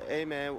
Hey, man.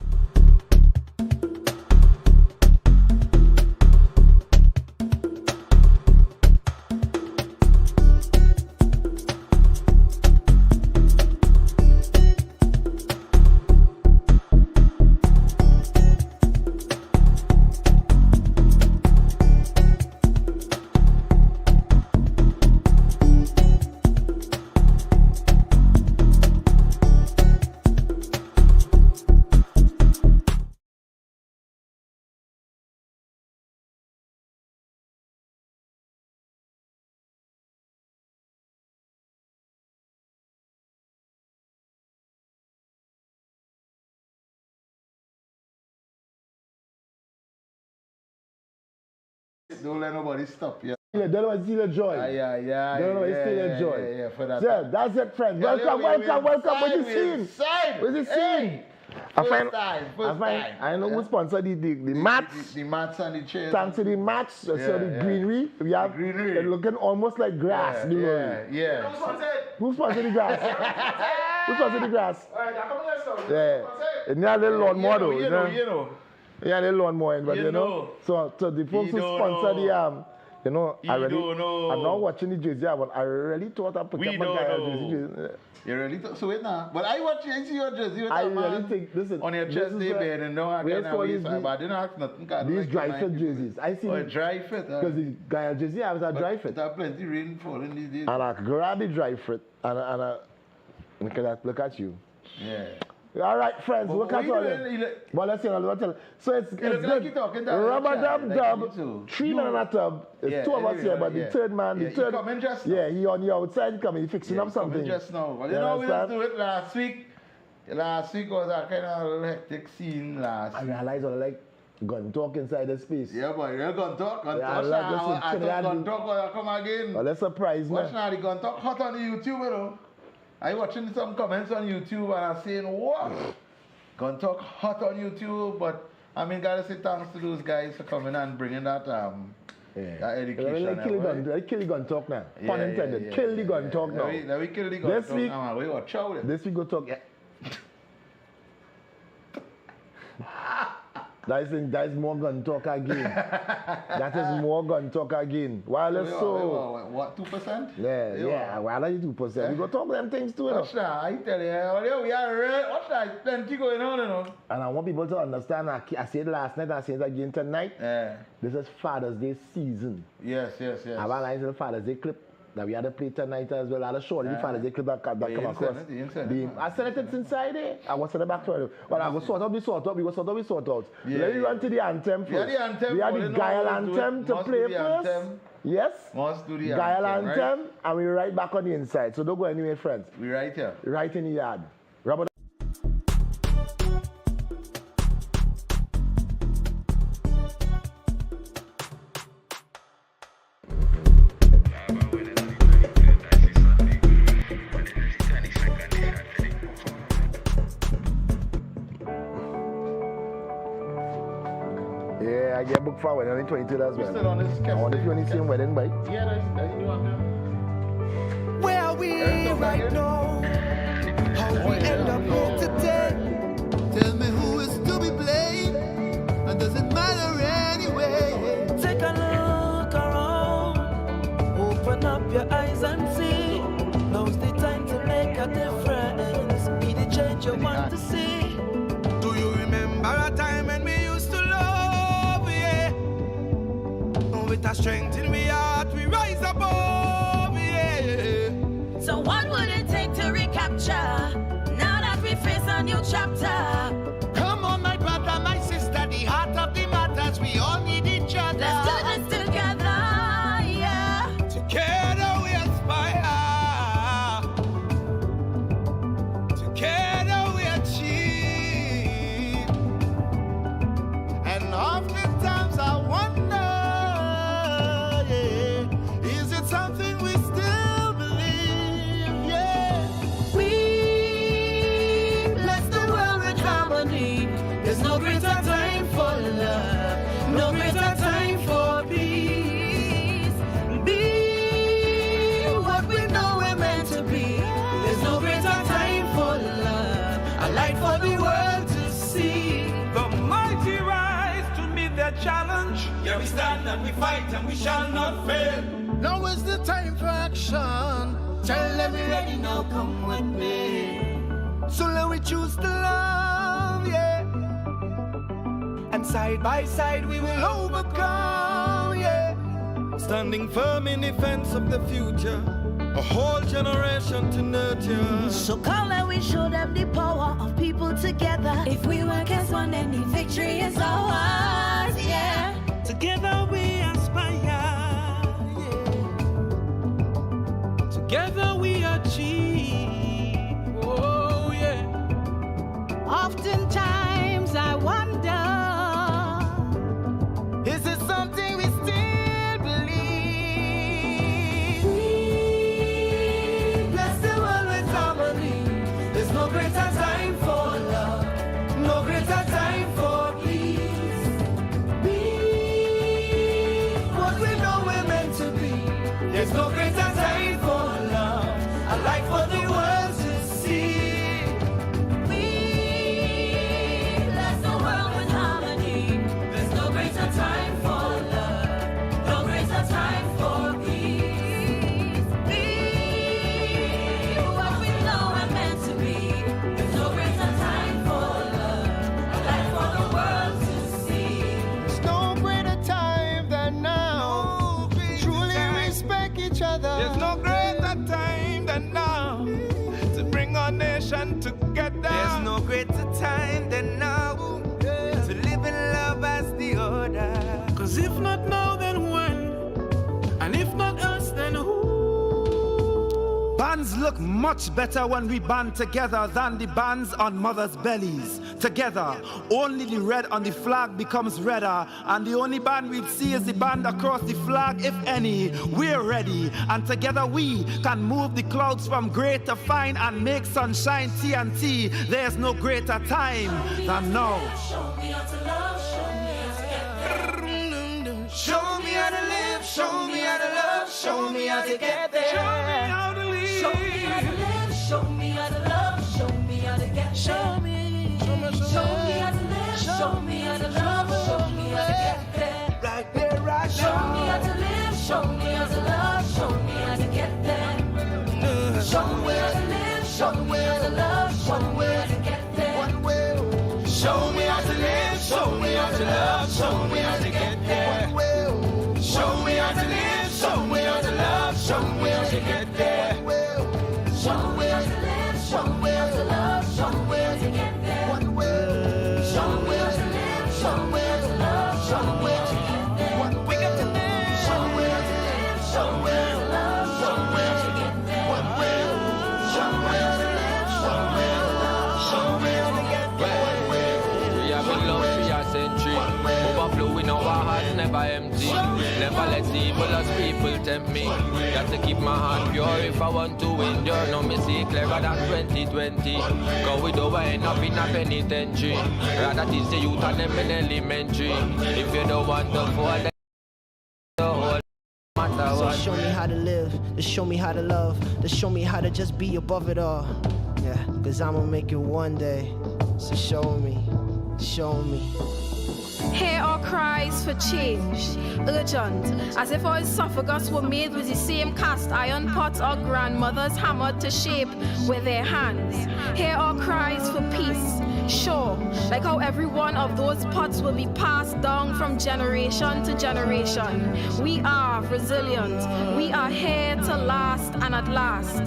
Don't let nobody stop you. Don't let steal your joy. Yeah. Don't let steal your joy. Yeah, for that. Yeah, that's it, friends. Welcome. Where's the scene? Where's the scene? I know who sponsored the mats. The mats and the chairs. Thanks to the mats, so the greenery. We have greenery. It's looking almost like grass. Yeah. Who sponsored the grass? Who sponsored the grass? Yeah. It's not a little lawnmower though. You know. Yeah, a little lawnmower, but you know. So the folks who sponsor the you know, I'm not watching the jersey, but I really thought I put up my guy jersey. You really thought so? Wait now. But I watch you see your jersey. I really think listen on your chest day bed and no, I can't but I didn't ask nothing. These dry fit jerseys. I see. Dry fit. Because the guy jersey I was a dry fit. There's plenty rain falling these days. And I grab the dry fit and I look at you. Yeah. All right, friends, look at all this. Well, let's see. So it's good. Rubber dub, 3 men in a tub. It's 2 of us here, but the third man, he coming just now. Yeah, he on the outside coming, he fixing up something. Just now. Well, you know, we just do it last week. Last week was a kind of hectic scene last week. I realized I like gun talk inside the space. Yeah, but you're gun talk. Gun talk. I thought gun talk will come again. Well, let's surprise me. Watch now, the gun talk hot on the YouTube, you know. I watching some comments on YouTube and I'm saying, what? Gun talk hot on YouTube, but I mean, gotta say thanks to those guys for coming and bringing that that education. Let's kill the gun talk now. Pun intended. Kill the gun talk now. Let me kill the gun talk now. We watch out. This week go talk. That is more gun talk again. That is more gun talk again. What, 2%? Yeah. While are you 2%? We go talk them things too. Watch that, I tell you. We are real. Watch that, plenty going on, you know. And I want people to understand, I said last night, I said again tonight. This is Father's Day season. Yes. I have a nice little Father's Day clip that we had to play tonight as well. I had to show the Father's Day clip that come across. I said it's inside there. I was send it back to her. But I go sort out. We go sort out. Let me run to the anthem first. We had the Guile anthem to play first. Yes? Must do the Guile anthem, and we right back on the inside. So don't go anywhere, friends. We right here. Right in the yard. Robert. I get booked for a wedding on the 23rd as well. Still on this I wonder if you're on the same wedding bike. Yeah, that's new on them. Where are we right now? How we end up here today? Tell me who is to be blamed, and does it matter anyway? Take a look around, open up your eyes and see. Now's the time to make a difference. Be the change you want to see. Do you remember a time when we used to love, yeah? With a strength in we heart, we rise above, yeah. So what would it take to recapture? Now that we face a new chapter. Come on, my brother, my sister, the heart of the matters, we all need each other. Let's do this together, yeah. Together we aspire. Together we achieve. And oftentimes I wonder, yeah, is it something we still believe? Yeah. We bless the world with harmony. There's no greater time for love, no greater time for peace. Be what we know we're meant to be. There's no greater time for love, a light for the world to see. challenge. Yeah, we stand and we fight and we shall not fail. Now is the time for action. Tell them we're ready now, come with me. So let we choose to love, yeah. And side by side we will overcome, yeah. Standing firm in defense of the future, a whole generation to nurture. So come and we show them the power of people together. If we work as one, then the victory is ours, yeah. Together we aspire, yeah. Together we achieve, oh yeah. Oftentimes I wonder, is it something we still believe? We bless the world with harmony. There's no greater time for love, no greater time for peace. Be what we know we're meant to be. There's no greater time for love, a light for the world to see. we bless the world with harmony. There's no greater time for love, no greater time for peace. Be what we know we're meant to be. There's no greater time for love, a light for the world to see. There's no greater time than now. Truly respect each other. There's no greater time than now to bring our nation together. There's no greater time than now to live in love as the order. Cause if not now, then when? And if not us, then who? Bands look much better when we band together than the bands on mothers' bellies. Together, only the red on the flag becomes redder, and the only band we'd see is the band across the flag, if any. We're ready, and together we can move the clouds from gray to fine and make sunshine TNT. There's no greater time than now. Show me how to love, show me how to get there. Show me how to live, show me how to love, show me how to get there. Show me how to live. Show me how to live, show me how to love, show me how to get there. Show me how to live, show me how to love, show me how to get there. Right there, right Show now. me how to live, show me how to love, show me how to get there. Show me how to live, show me how to love, show me how to get there. Show me how to live, show me how to love, show me how to get there. Show me how to live, show me how to love, show me how to get there. Show me how to live, show me how to love, show me how to get there. Show me how to live, show me how to love, show me how to get there. We got to live. Show me how to live, show me how to love, show me how to get there. Show me how to live, show me how to love, show me how to get there. We have been love for a century. Overflowing our hearts, never empty. Never let the evilest people tempt me. Got to keep my heart pure if I want to endure. No mistake clearer than 2020. Cause we don't end up in a penitentiary. Rather teach the youth and them in elementary. If you don't want to fall, then the whole matter So what. show me how to live, just show me how to love, just show me how to just be above it all. Yeah, cause I'ma make it one day. So show me, show me. Hear our cries for change, urgent, as if our esophagus were made with the same cast iron pots our grandmothers hammered to shape with their hands. Hear our cries for peace, sure, like how every one of those pots will be passed down from generation to generation. We are resilient, we are here to last, and at last,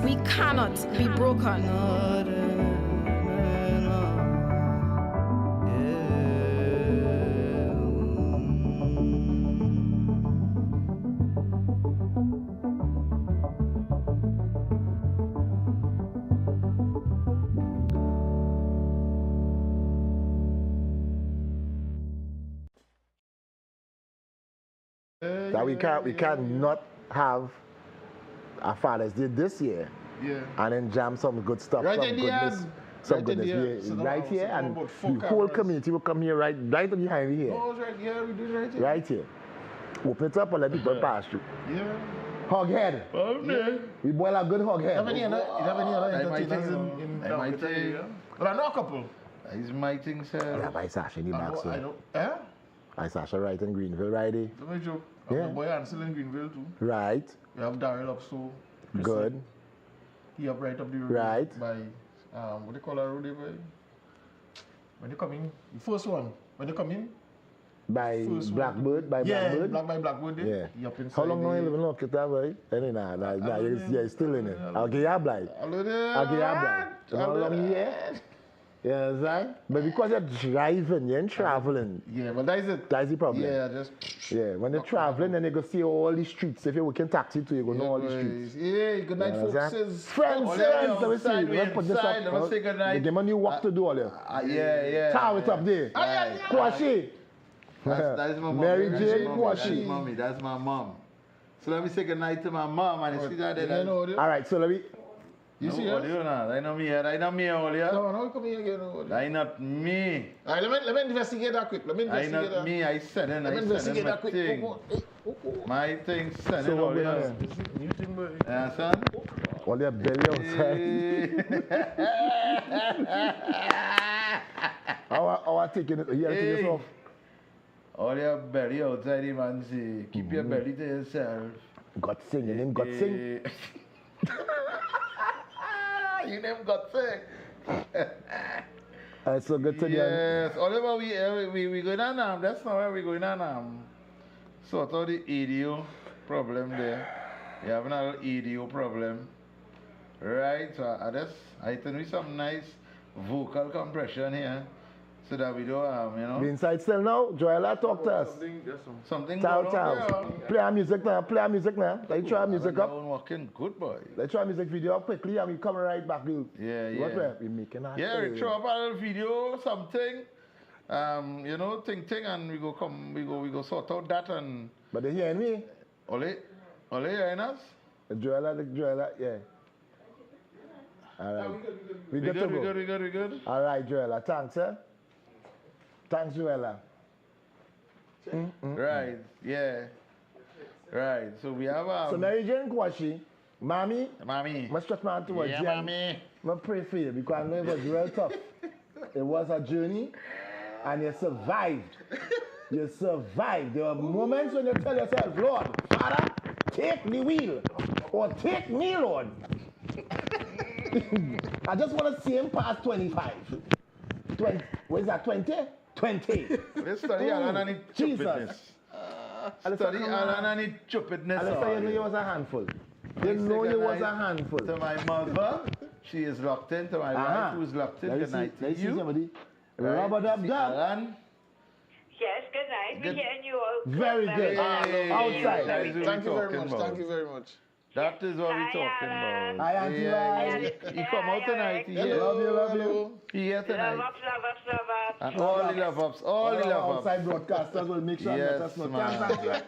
we cannot be broken. That we cannot have a Father's Day this year and then jam some good stuff, Right some in the goodness, end. some Right in the goodness. end. Right here, So and about four the whole cameras. community will come here right behind me here. Oh, it's right here. We do it right here. Right here. Open it up and let people pass through. Yeah. Hog head. Okay. We boil a good hog head. Have any other entertainers in I down might the area? But I know a couple. He's my thing, sir. Yeah, but it's actually I back, know, so. I know. Eh? I Sasha right in Greenville, right? Don't make joke. Yeah. My boy Ansel in Greenville too. Right. We have Daryl up so. Good. He up right up the road. Right. By what do you call that road there, boy? When you come in, the first one. When you come in. By First Blackbird, by Yeah, Blackbird. by Blackbird there. Yeah. He up inside. How long are you living in Okita, boy? Nah, you're still in it. I'll get you blind. Hello there. I'll get you blind. How long you here? You understand? But because you're driving, you're traveling. Yeah, but that is it. That's the problem. Yeah, just. Yeah, when you're traveling, then you go see all these streets. If you're working taxi too, you go know all these streets. Yeah, good night, folks. Friends, let me see. Let me say good night. Give me new work to do all there. Yeah. Tower it up there. Kwashi. That's my mom. Mary Jane That's Kwashi. mommy. That's my mom. So let me say good night to my mom and see that there. All right, so let me. You see her? I know me here. No, come here again. I not me. All right, let me investigate that quick. I not me. I said it. Let me investigate that quick. My thing said it all here. New thing, boy. Son? All their belly outside. How I taking it? You taking this off? All your belly outside, man. See, keep your belly to yourself. God sing, your name God sing. You name God sing. It's so good to you. Yes, Oliver, we going on. That's not where we going on. Sort out the EDO problem there. You have another EDO problem, right? So I think we some nice vocal compression here. So that we don't, We inside still now? Joella, talk to us. Something Tell. going Play our music now. Let's try music up. Working good, boy. Let's try music video up quickly and we come right back. Yeah. What we making that? Yeah, we throw up a little video, something. Thing, and we go sort out that and. But they hearing me? Ole, hearing us? Joella, yeah. All right. We good. All right, Joella. Thanks, sir. Thanks, Joella. Right, yeah. Right, so we have So Mary Jane Kwashi, Mommy, I stretch my hand towards you. Mommy. I pray for you because I know it was real tough. It was a journey and you survived. You survived. There were moments when you tell yourself, Lord, Father, take the wheel or take me, Lord. I just want to see him past 25. 20, what is that, 20? 20. Let's study Alan and his stupidness. Study Alan and his stupidness. And let's say you know you was a handful. You know you was a handful. To my mother, she is locked in. To my wife, who's locked in. Good night to you. Robert Alan. Yes, good night. We're hearing you all. Very good. Outside. Thank you very much. That is what we're talking about. Hi, Auntie Ryan. He come out tonight. He here. Love you. He here tonight. Love ups. And all the love ups. All the love ups. Outside broadcasters will make sure Yes, let us know. man.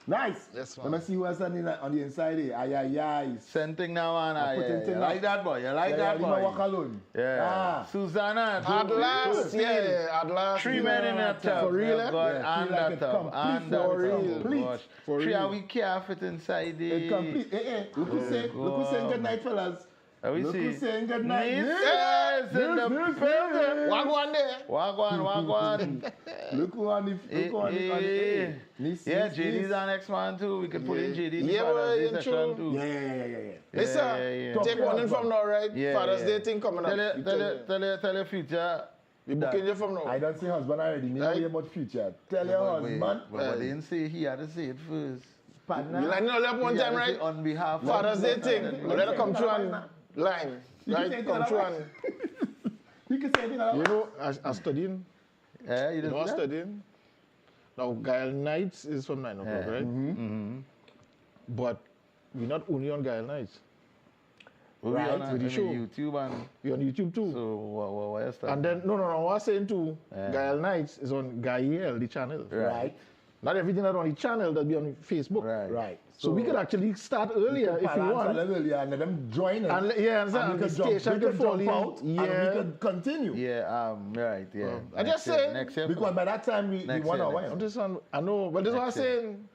Nice. Yes, Let me see who else on the inside here. Ay. Sending now on. You now. like that boy? You like that You boy? walk alone. Yeah. Susanna. At last. 3 men in a tub. For real? Yeah, and that tub. And that Complete. tub. For Three, real. we can't fit inside the... It's complete. Look who's saying good night, fellas. We Look see. who's saying good night. Yes, in the building. Wagwan there. Wagwan. Look who on the Yeah, JD's our next man too. We can put in JD in Yeah, Father's boy, Day in section true. too. Yeah. Listen, take one in from now, right? Yeah, Father's yeah. Day thing coming up. Tell your future. We booking you from now. I don't say husband already. Me know about future. Tell your husband. But they didn't say he had to say it first. Partner. You like all up one He had time, to say right? on behalf of... Father's Day thing. Let it come through on line. You can say Right? it Come in through a on. You can say it in a You know, I'm studying. Yeah, you You know, I'm didn't studying. Now, Guile Nights is from 9 o'clock, right? But we're not only on Guile Nights. Right, with the show. YouTube and... We're on YouTube too. So, what else? And then, no, I was saying too, Guile Nights is on Guile, the channel. Right. Not everything that's on the channel that be on Facebook. Right. So we could actually start earlier if you want. Earlier and let them join us. And yeah, and the station could fall in. Out and we could continue. Yeah, right, yeah. I just say, Next year. Because by that time we Next want year, our next wife. I'm just on, I know, but this is what I'm saying.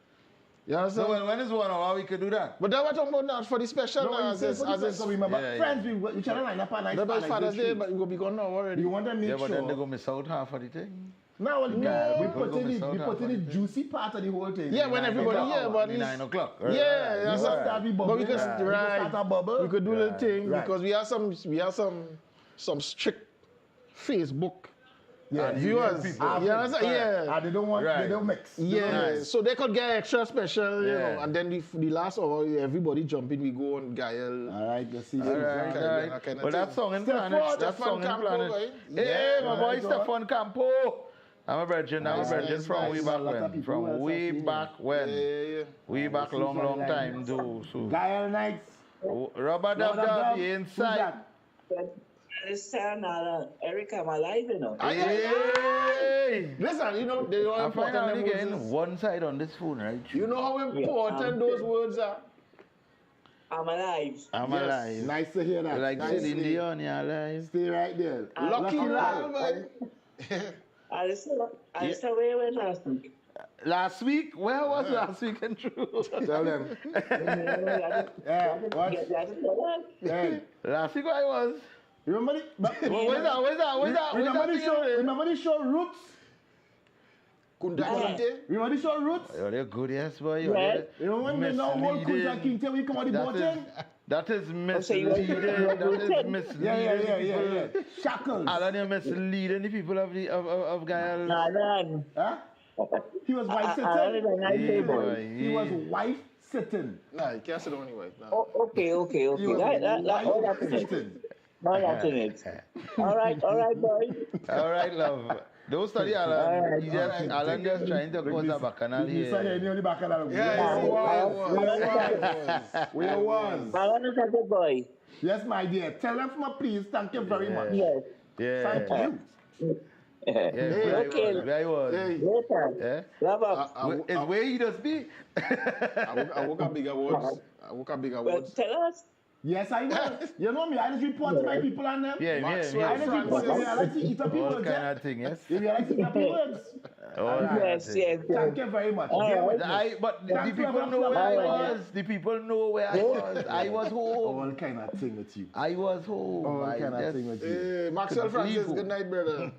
You understand? So when is 1 hour we could do that? But that's what I'm talking about now for the special. No, you say for the so remember, Yeah, friends, we try to line up a nice That's by nice Father's Day, retreat. but it will be gone now already. You want to make Yeah, but then sure they go miss out half of the thing. No, we Go put in miss out the on juicy part of the whole thing. Yeah, when everybody, yeah, but At 9 o'clock. Right? yeah, that's Right. right. Start the bubble. But we could Right. We could start a bubble. We could do a little thing Right. because we have some strict Facebook Yeah, viewers. people. You understand? Yeah. And they don't want, they don't mix. Yeah, Nice. so they could get extra special, you Yeah. know, and then the last hour, everybody jump in, we go on Gael. All right, you see. All right. Kinda Well, that thing. song in Stefan, planet. That Stefan song in Campo, planet. right? Hey, my boy right, Stefan Campo. I'm a virgin Nice, from nice. way A back lot of when. people From else way have seen back when. Yeah. Way back long time, though. So. Gael Nights. Rubber Dub Dub, you inside. Listen, Eric, I'm alive, you know. Hey! Listen, you know, they are I find out important. them again words is- one side on this phone, right? You know how important those words are? I'm alive. I'm Yes. alive. Nice to hear that. Like Nice. Celine Dion, you're alive. Stay right there. Lucky love, man. I listen where you went last week. Last week? Where was last week in truth? Tell them. Yeah, what? Hey, Last week I was. remember the, Where's that? remember the show Roots? Kundakante. Remember the show Roots? Oh, they're good, yes, boy. You're You know when we know what Kunta misleading. Kinte we come out the bottom? That is so you misleading. were- That is misleading. Yeah. Shackles. Alan, you're misleading the people of Gael. Huh? He was wife sitting. He was wife sitting. Nah, you can't sit on anyway. Nah. Okay. He was All wife that's in it. sitting. All that's in it. All right, boy. All right, love. Don't study Alan. Alan just trying to cause a bacchanal You saw here. him on the back of that. Yeah, Where it was. I want to say good boy. Yes, my dear. Tell them for me, please. Thank you very much. Yes. Thank Yeah. you. Yeah, where I was. Hey, Later. Yeah? Love up. It's where he does be. I woke up big awards. Well, tell us. Yes, I know. You know me. I just report to my people and them. Yeah, Maxwell I just report to me. I like to eat up All people. kind of thing, yes. If you like to eat up people. All kind of Yes, thing. yes. Thank you very much. All Dear right. witness. But the Thank you, people know Lord. where I All right. was. The people know where I was. I was home. All kind of thing with you. I was home. All I kind of just- thing with you. Hey, Maxwell Francis, Leave. good night, brother.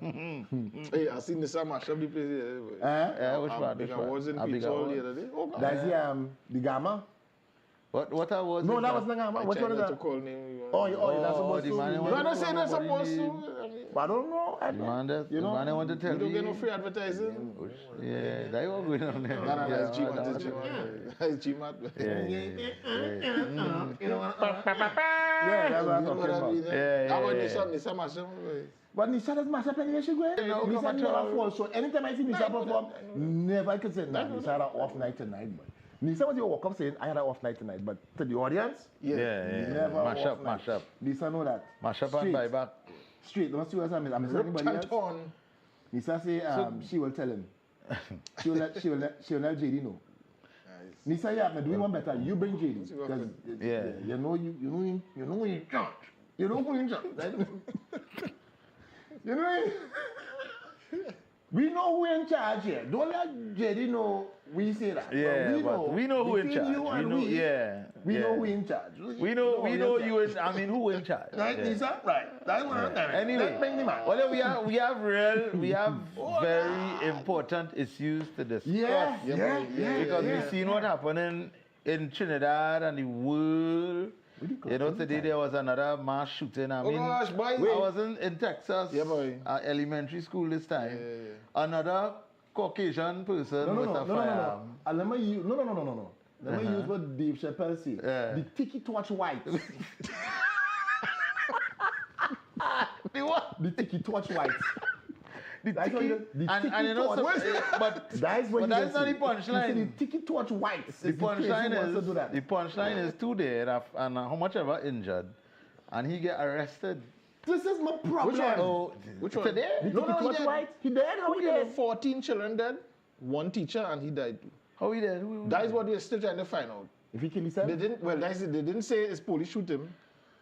Hey, I seen the same mash up the place here. Yeah, which one? Big Which one? awards in A big Pizza Hall award. the other day. Oh, God. That's the Gamma? What I was? No, in that was the Gamma. I Which one tried is not to that? call name. Oh, that's supposed the to. man You who You understand that's supposed to? I don't know. The man that, You know, the man I want to tell You don't get me. no free advertising. Yeah, that was going on there. No, Yeah, it's GMAT. It's GMAT. You know what? Yeah, that's what I'm talking about. That one is on the same mash up. But Nisha does mash up anyway, she go. Nisha never falls. So anytime I see Nisha perform, never I can say, nah, Nisha had an off night tonight. But Nisha was your walk up saying, I had an off night tonight. But to the audience, Yeah. never Mash off up, night. mash up. Nisha know that. Mash up and Straight. buy back. Straight. Don't see what I'm saying. Anybody else? Canton. Nisha say she will tell him. She will let JD know. Nisa, yeah, do we want better? You bring JD. 'Cause Yeah. You know in charge. You know who in charge. Right? You know. We know who in charge here. Don't let JD know we say that. Yeah, but we know who in between charge. you We and know, we, yeah. We yeah. know who in charge. We know you in, I mean, who in charge. Right, Yeah. Nisa? Right. That's what I'm telling you. Anyway, Let's bring them out. well, we have very important issues to discuss. Yeah. Because we've seen what happened in Trinidad and the world. You know, today there was another mass shooting. I mean, gosh, boy. I was in Texas, Yeah, boy. elementary school this time. Yeah. Another Caucasian person with a firearm. Let me use, no. Let me use what Dave Chappelle said. Yeah. The tiki torch whites. The what? The tiki torch whites. The That's what tiki, you- the and tiki you know, torch. but That's what but that's not the The punchline. tiki torch whites. The is crazy punchline wants to do is that. the punchline is 2 dead and how much ever injured, and he get arrested. This is my problem. Which one? Oh, Which one? today? The No, tiki he torch dead. white. He dead? How he dead? 14 children dead, one teacher, and he died too. How he dead? Who- That is what they're still trying to find out. If he kill himself? They didn't say his police shoot him.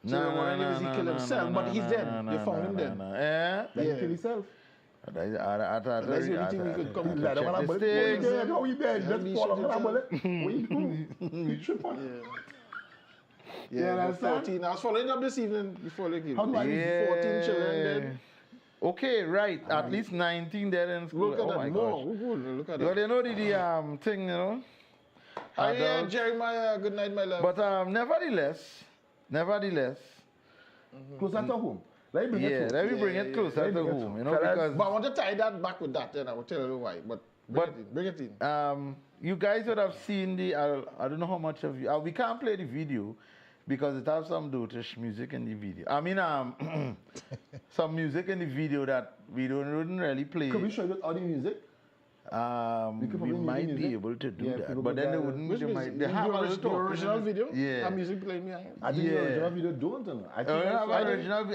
So they wondering if he killed himself, but he's dead. They found him dead. Yeah? Then Yeah. he kill himself. That's That's the only thing we could come to. Like, check how this thing. he dead? How he dead? Yeah, Just he fall shoot off the himself. bullet. What you do? You trip on it. Yeah, understand? 14. I was following up this evening before they came. How do I- 14 children dead. Okay, right. At least 19 dead in school. Look at Oh that. my More. gosh. Look at Well, that. you know the thing, you know. Oh, yeah, Adults. Jeremiah. Good night, my love. But nevertheless, Closer to home. Let me bring it yeah, close. let me bring it closer Let me to bring it home, close. you know, Fellas, because But I want to tie that back with that, then I will tell you why. But bring it in. you guys would have seen the, I don't know how much of you, we can't play the video because it has some dotish music in the video. I mean, some music in the video that we wouldn't really play. Could we show you all the music? We might be able to do that, but then they wouldn't. Which They music? might. They have a the original video? Yeah. Have music playing behind? I think the original video don't. I think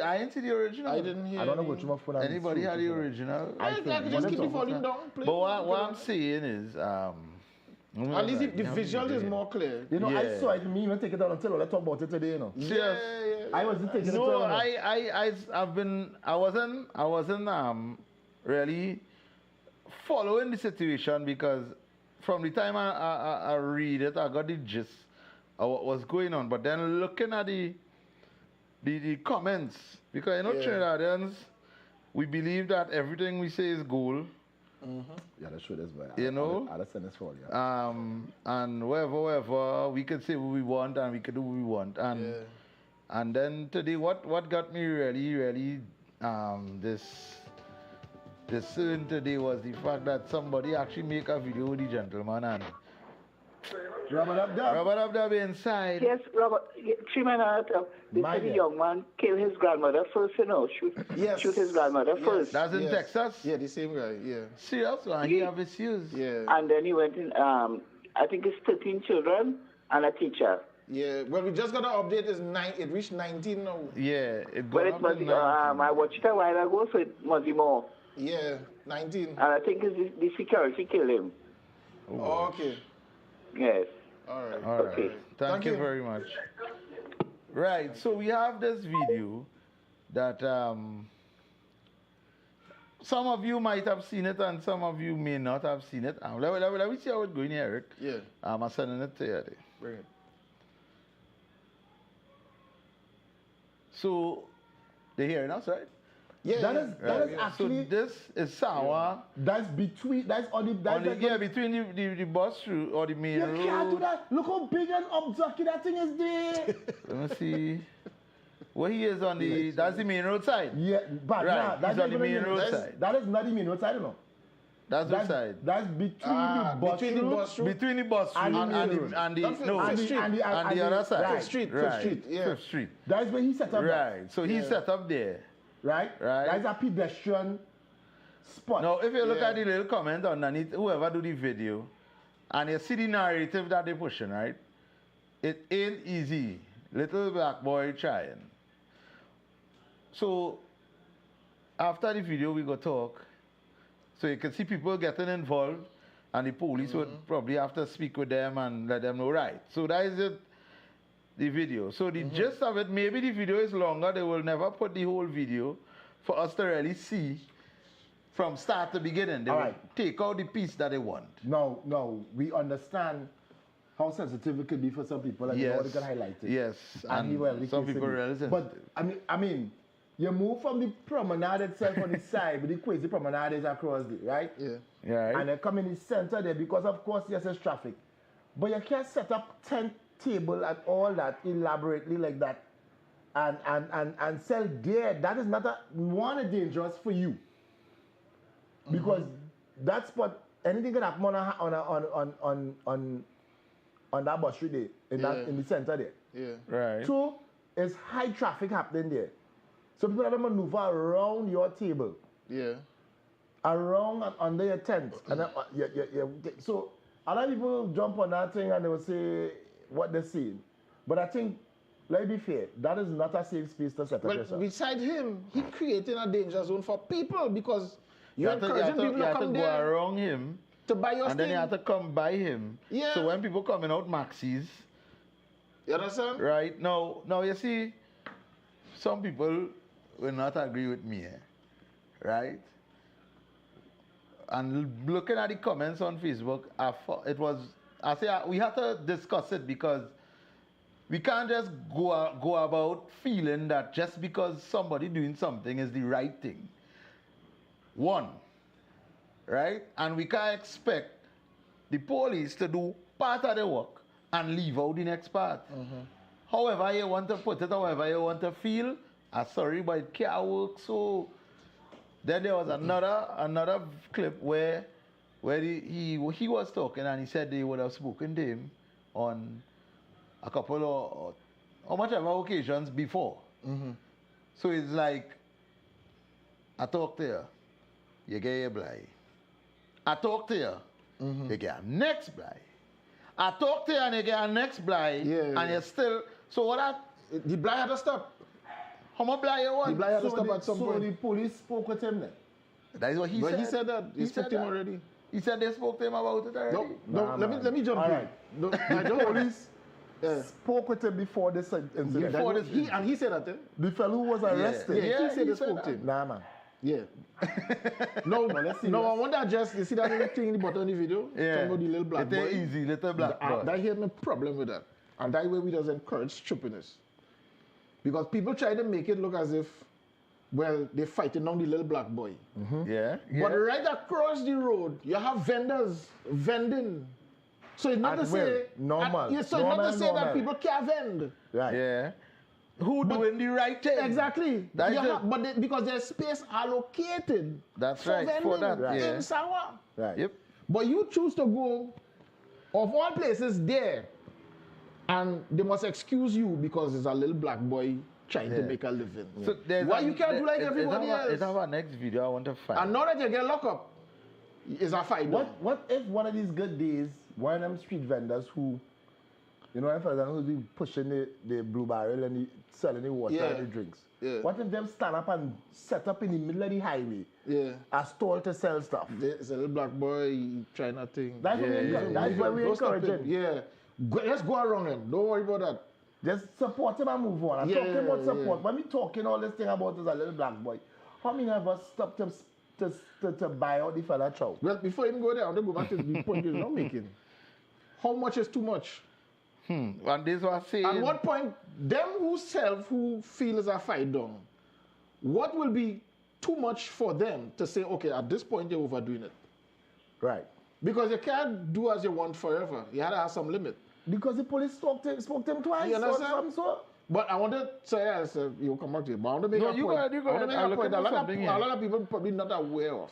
I didn't see the original. I didn't hear. I don't know what you want for that. Anybody had the original? I just keep the volume down. Play. But what I'm saying is, at least the visual is more clear. You know, I Yeah. saw it. Me even take it down until let's talk about it today. You know. Yes. I wasn't taking No, it down. I wasn't really following the situation because from the time I read it, I got the gist of what was going on. But then looking at the comments, because you know Trinidadians, we believe that everything we say is gold. Yeah, let's show this, boy. You know? I'll send this for you. And wherever we can say what we want and we can do what we want. And then today, what got me really this soon today was the fact that somebody actually make a video with the gentleman and Robert Dub inside. Yes, Robert, 3 minutes. This is the young man kill his grandmother first, you know. Shoot his grandmother first. That's in Texas? Yeah, the same guy, yeah. Serious? And he have issues? Yeah. And then he went in, I think it's 13 children and a teacher. Yeah, well, we just got an update. It reached 19 now. Yeah, But it must be, I watched it a while ago, so it must be more. Yeah, 19. And I think it's the security killed him. Oh, okay. Yes. All right. All right. Okay. Thank you very much. Right, so we have this video that some of you might have seen it and some of you may not have seen it. Let me see how it's going here, Eric. Yeah. I'm sending it to you. Bring it. So, they're hearing us, right? Yeah, That is So actually this is Sawa. that's between between The bus route or the main You road. can't do that. Look how big and obstructed that thing is there. Let me see. Where he is on the, that's the main road side. Yeah, but Right, nah, that's he's on the not main even road that's- side. That is not the main road side, you know. That's the side. That's between the bus between the route bus route Between the bus route And the and main the, road. and the, That's no, Fifth and Street. the other side. right. Fifth Street, Right. yeah. Fifth Street. That's where he set up. Right. So he set up there. Right? Right. That's a pedestrian spot. Now, if you look at the little comment underneath, whoever do the video, and you see the narrative that they're pushing, right? It ain't easy. Little black boy trying. So, after the video, we go talk. So you can see people getting involved, and the police would probably have to speak with them and let them know, right? So that is it, the video. So the gist of it, maybe the video is longer. They will never put the whole video for us to really see from start to beginning. They will take out the piece that they want. No, we understand how sensitive it could be for some people, and you know what they can highlight it. Yes, and he will. some people really sensitive. But I mean, you move from the promenade itself on the side, but the crazy promenade is across there, right? Yeah. Yeah. Right. And they come in the center there because, of course, yes, there's traffic. But you can't set up tent table and all that elaborately like that, and sell there. That is not dangerous for you, because that spot, anything can happen on that bus street there, in the center there. Yeah. Right. Two, is high traffic happening there. So people have to maneuver around your table. Yeah. Around and under your tent. And so a lot of people jump on that thing and they will say what they're seeing. But I think, let's be fair, that is not a safe space to set up yourself. Well, beside him, he creating a danger zone for people because you're you encouraging people to have come to go there around him. to buy your And then thing. you have to come by him. Yeah. So when people coming out maxis, You understand? right? Now you see, some people will not agree with me, right? And looking at the comments on Facebook, we have to discuss it because we can't just go about feeling that just because somebody doing something is the right thing. One, right? And we can't expect the police to do part of the work and leave out the next part. However you want to put it, however you want to feel, I'm sorry, but it can't work. So then there was another clip where he was talking and he said they would have spoken to him on a couple or much of occasions before. So it's like, I talk to you, you get your blind. I talk to you, you get a next blind. I talk to you and you get a next blind, and you still, so what the blind had to stop. How much blind you want? The blind had to stop at some point. So the police spoke with him then? That is what he said. He said that. He spoke to him already. He said they spoke to him about it already. No, let me jump in. No, the police spoke with him before this incident. He said that. The fellow who was arrested. Yeah, he said they spoke to him. Nah, man. Yeah. No, I want to just, you see that little thing in the bottom of the video? Yeah. Talking about the little black boy. Easy, little black boy. That here's my problem with that. And that way we doesn't encourage stupidness. Because people try to make it look as if, well, they're fighting on the little black boy. Yeah. But right across the road, you have vendors vending. So it's not to say... Normal. So it's not to say that people can't vend. Right. Yeah. Who doing the right thing? Exactly. Because there's space allocated. That's for right. vending For that, in Sawa. Right. Yep. But you choose to go, of all places, there. And they must excuse you because there's a little black boy trying to make a living. So why you can't do like everybody else? It's our next video I want to find. And now that you get locked up, it's a fight. What if one of these good days, one of them street vendors who, you know, if who's be pushing the blue barrel and selling the water and the drinks. Yeah. What if them stand up and set up in the middle of the highway? Yeah. A stall to sell stuff. It's a little black boy trying a thing. That's what we encourage him. Yeah. Let's go around him. Don't worry about that. Just support him and move on. I'm talking about support. When we talking all this thing about is a little black boy, how many of us stopped him to buy out the fella chow? Well, before you even go there, I want to go back to the point you're not making. How much is too much? And this was saying... At what point, them who feel is a fight down, what will be too much for them to say, okay, at this point you're overdoing it? Right. Because you can't do as you want forever. You had to have some limit. Because the police spoke to him twice. You understand? But I want to say, you'll come back to it, but I want to make a point. I want to make a point a lot of people probably not aware of.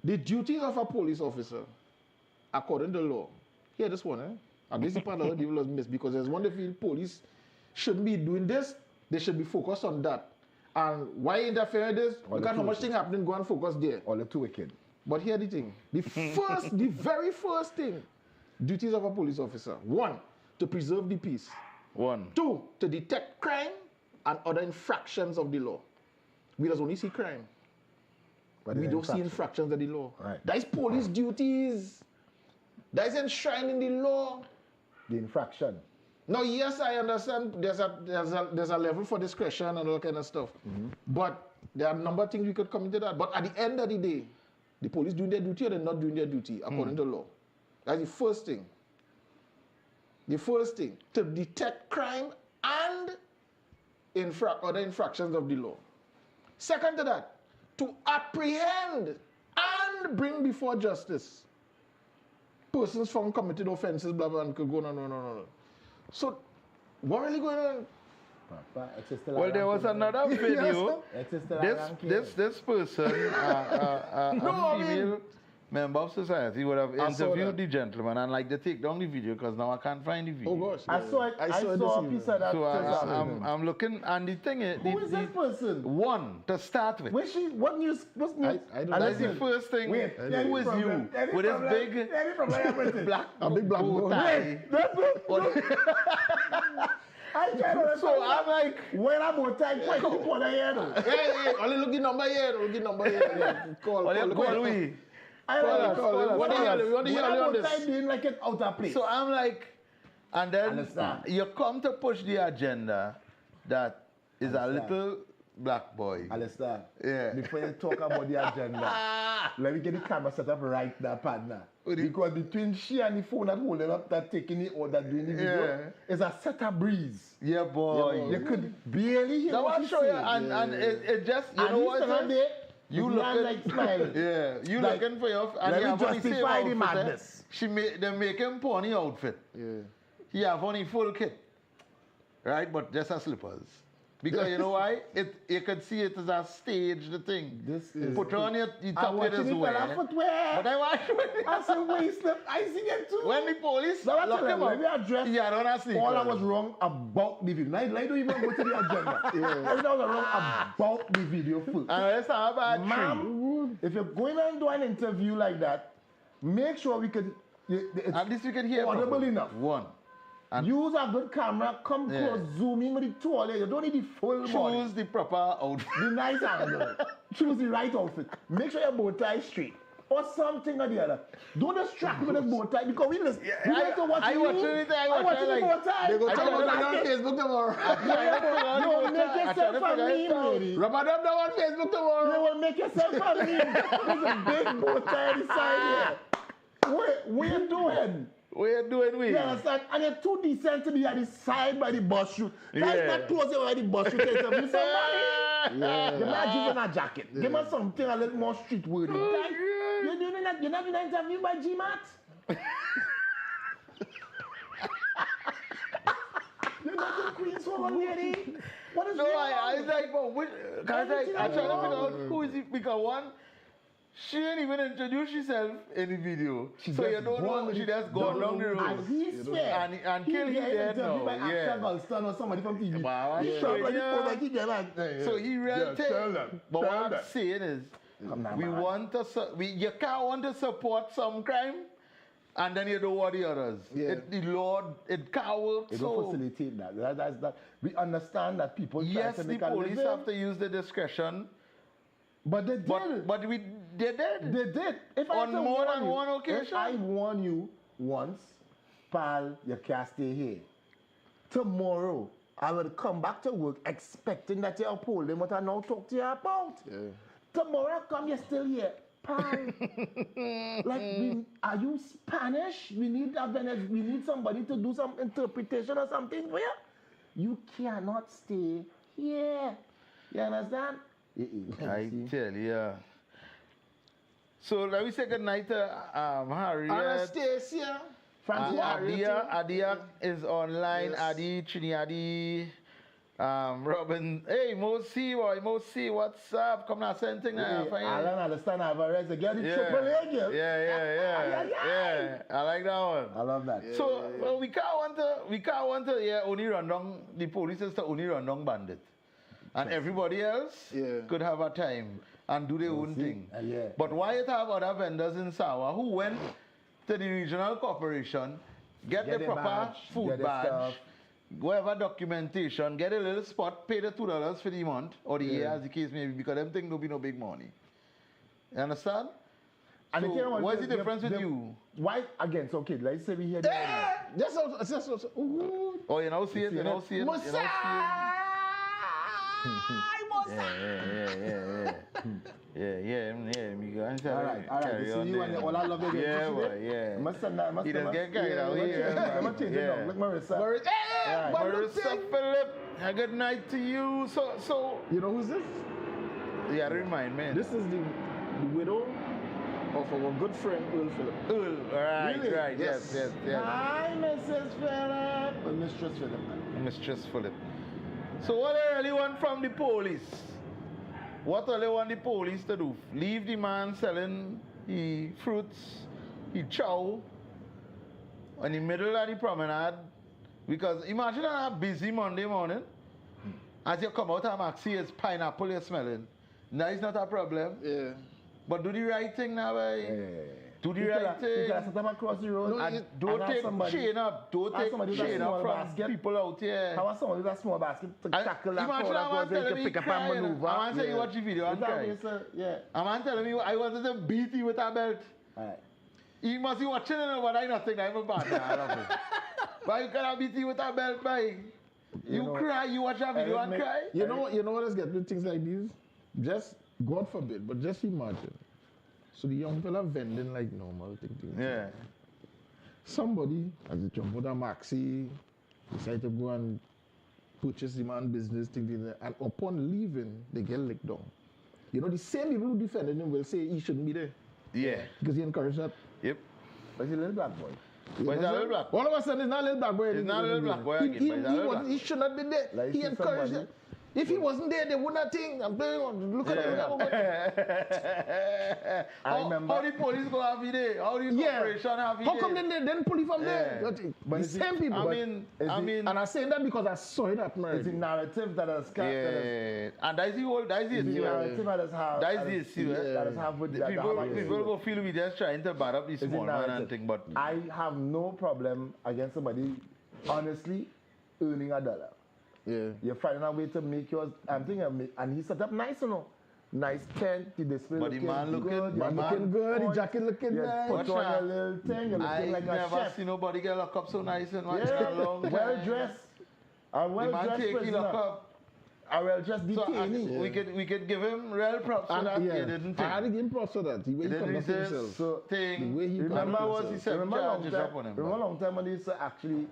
The duties of a police officer, according to law, hear this one, and this is part of the people miss, because there's one that feel police shouldn't be doing this, they should be focused on that. And why interfere with this? Look at how much thing happening, go and focus there. Or the too wicked. But here the thing, the very first thing, duties of a police officer. 1, to preserve the peace. 2, to detect crime and other infractions of the law. We just only see crime. But we don't see infractions of the law. Right. That is police duties. That is enshrined in the law. The infraction. Now, yes, I understand there's a level for discretion and all that kind of stuff. But there are a number of things we could come into that. But at the end of the day, the police doing their duty or they're not doing their duty according to law. That's the first thing. The first thing, to detect crime and other infractions of the law. Second to that, to apprehend and bring before justice persons found committed offenses, blah, blah, and could go on, no. So, what really going on? Well, there was another video. This person, a female member of society, would have interviewed the gentleman and like they take down the video because now I can't find the video. Oh gosh, I saw it. I saw a piece of that. So I'm looking, and the thing is, who is this person? One to start with. What news? What's news? That's the first thing. Wait, who is you with this big black bow tie? So I'm like, when I'm on time, quite a bit on here. Hey, only look the number here. Call we. What do you on this? Being like an outer place. So I'm like, and then you come to push the agenda that is a little black boy. Alistair, Yeah. before you talk about the agenda, let me get the camera set up right there, partner. Because between she and the phone that holding up, that taking it or that doing the video, is a set of breeze. Yeah, boy. You could barely hear Now what I'll she's show you, saying. and it just, you know what it is? You looking like smiling. Yeah, you Like, looking for your, and let you me have on the same justify the outfit, madness. They make him pony outfit. Yeah. He have on a full kit, right? But just a slippers. Because you know why? You could see it as a stage, the thing. This is... Put on your top with his footwear. But I watch I said, waist up. I see it too. when the police So lock him up, let me address yeah, don't ask all I was wrong about the video. I don't even go to the agenda. Everything I was wrong about the video first. And let's have a bad Ma'am, if you're going and do an interview like that, make sure we could... At least we can hear audible properly. enough. One. And use a good camera, come close, zoom in with the toilet. You don't need the full body. choose the proper outfit. The nice angle. Choose the right outfit. Make sure your bow tie is straight. Or something or the other. Don't distract me with this bow tie because we like to watch I you. watch it, I watch it, the like, bow tie. They go I check watch it on it. Facebook tomorrow. You make yourself a meme, lady. Rubber dub down on Facebook tomorrow. You will make yourself a meme. There's a big bow tie on the side here. What you doing? What you doing with? You understand? And you're too decent to be at the side by the bus shoot. That's not close by the bus shoot. Interview somebody. Give me a jeans and a jacket. Give me something a little more street worthy. You're not doing an interview by GMAT? You're not doing Queen's Hall, lady? What is No, wrong? I like, but which, I'm trying to figure out who is it, because one, she ain't even introduced herself in the video. So you don't know, she just gone down the road. And he's fair. And kill him dead now. By Aksha Galston or somebody from TV. So he really tell them. But what I'm saying is, you can't want to support some crime and then you don't want the others. The law, it can't work. It don't facilitate that. That's that. We understand that people try yes, to the make a police living. have to use the discretion. But they did. But they did. They did. If on more than one If occasion. I warn you once, pal, you can't stay here. Tomorrow, I will come back to work expecting that you're upholding what I now talk to you about. Tomorrow, come, you're still here. Pal, are you Spanish? We need somebody to do some interpretation or something for you. You cannot stay here. You understand? I tell you. So let me say good night to Harriet. Anastasia. Adia is online. Yes. Adi, Chini Adi, Robin. Hey, Mosi, boy, Mosi, what's up? Come now, same thing now. Alan understand Alvarez. Get the triple A girl. Yeah. I like that one. I love that. So well, we can't want to only run down the police is to only run down bandit. And everybody else could have a time and do their own thing. But why you have other vendors in Sawa who went to the regional corporation, get the proper badge, food badge, whatever documentation, get a little spot, pay the $2 for the month or the year as the case may be, because them things don't be no big money. You understand? And so what's the difference with you? Why again? So okay, let's say we hear That's also. Oh, you know see it, you know see it. Yeah. Me go and all right. carry on. See you and all I love you. Yeah. Must send that. He doesn't get carried out here. I'm change it now. Look, Marissa. Marissa Phillip. A good night to you. So. You know who's this? Yeah, remind me. This is the widow of our good friend Earl Phillip. Right, right. Yes. Hi, Mrs. Phillip. Or Mistress Phillip. Mistress Phillip. So what they really want from the police? What do they want the police to do? Leave the man selling the fruits, the chow, in the middle of the promenade? Because imagine a busy Monday morning, as you come out and Maxi, it's pineapple you're smelling. Now it's not a problem. Yeah. But do the right thing now, Do the right thing. You can set them across the road. And don't take chain up. Don't take chain up from people out here. How was somebody with a small basket to tackle that imagine crowd across there to pick up and maneuver? I want to say you watch the video and cry. I want to tell me I wanted to beat you with a belt. Alright. You must be watching it, but I not think I'm a bad man. I love it. But you cannot beat you with a belt, boy. You cry, you watch a video and cry? You know what is getting things like these? Just, God forbid, but just imagine. So the young fella vending like normal thing. Yeah. Somebody, as a jump out a maxi, decide to go and purchase the man business thing, and upon leaving, they get licked down. You know, the same people who defended him will say he shouldn't be there. Yeah. Because he encouraged that. Yep. But he's a little black boy. But he's a little black boy. All of a sudden, it's not a little black boy. It's not a little black boy again. He should not be there. Like he encouraged it. If he wasn't there, they would not think. I'm playing on. Look at him. I remember. How the police go have you there? How the corporation have you there? How come they didn't pull it from there? But the same people. I mean, and I'm saying that because I saw it at Murray. It's a narrative that has and that's the whole, that's the issue. narrative that has have. That's the issue. That has have with People go feel we just trying to bad up this small man and thing, but I have no problem against somebody honestly earning $1. Yeah. You're finding a way to make yours. I'm thinking, and he set up nice, you know. Nice tent, the display but the man looking good, the jacket looking nice. Put on your little thing, you're looking like a chef. I never see nobody get locked up so nice and much. Well dressed. A well dressed prisoner. A well dressed detainee. We could give him real props for that. He didn't take. I had to give him props for that. The way he conducted himself. So the way he remember was he said charges up on him. Remember a long time when they used to actually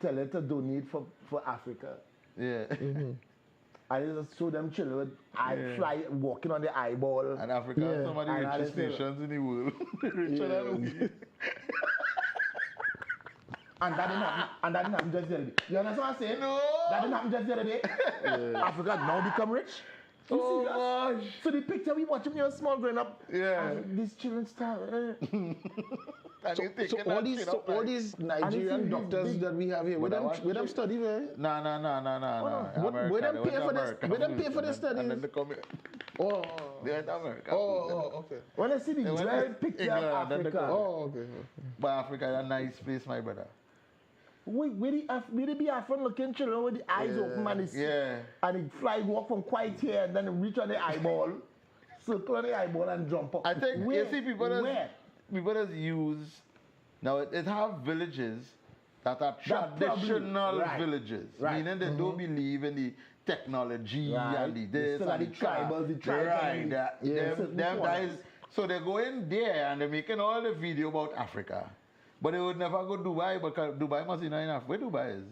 tell it to donate for Africa. Yeah. I just show them children with fly walking on the eyeball. And Africa is some of the richest nations in the world. Richer than we. And that didn't happen just the other day. You understand what I'm saying? No. That didn't happen just the other day. Africa now become rich. You see that? Gosh. So the picture we watch when you're small growing up. Yeah. These children start. So all these Nigerian doctors that we have here, where them study, right? No. Where them pay for the studies? And then they come here. Oh. They're in America. Oh, okay. When I see the dread picture of Africa. Oh, okay. But Africa is a nice place, my brother. Where they be African looking children with the eyes open and the fly walk from quite here and then reach on the eyeball, circle on the eyeball and jump up. I think you see people that use now it have villages that are traditional villages, meaning they don't believe in the technology and the this and the tribal, them guys. So they go in there and they're making all the video about Africa. But they would never go to Dubai, because Dubai must be not enough. Where Dubai is?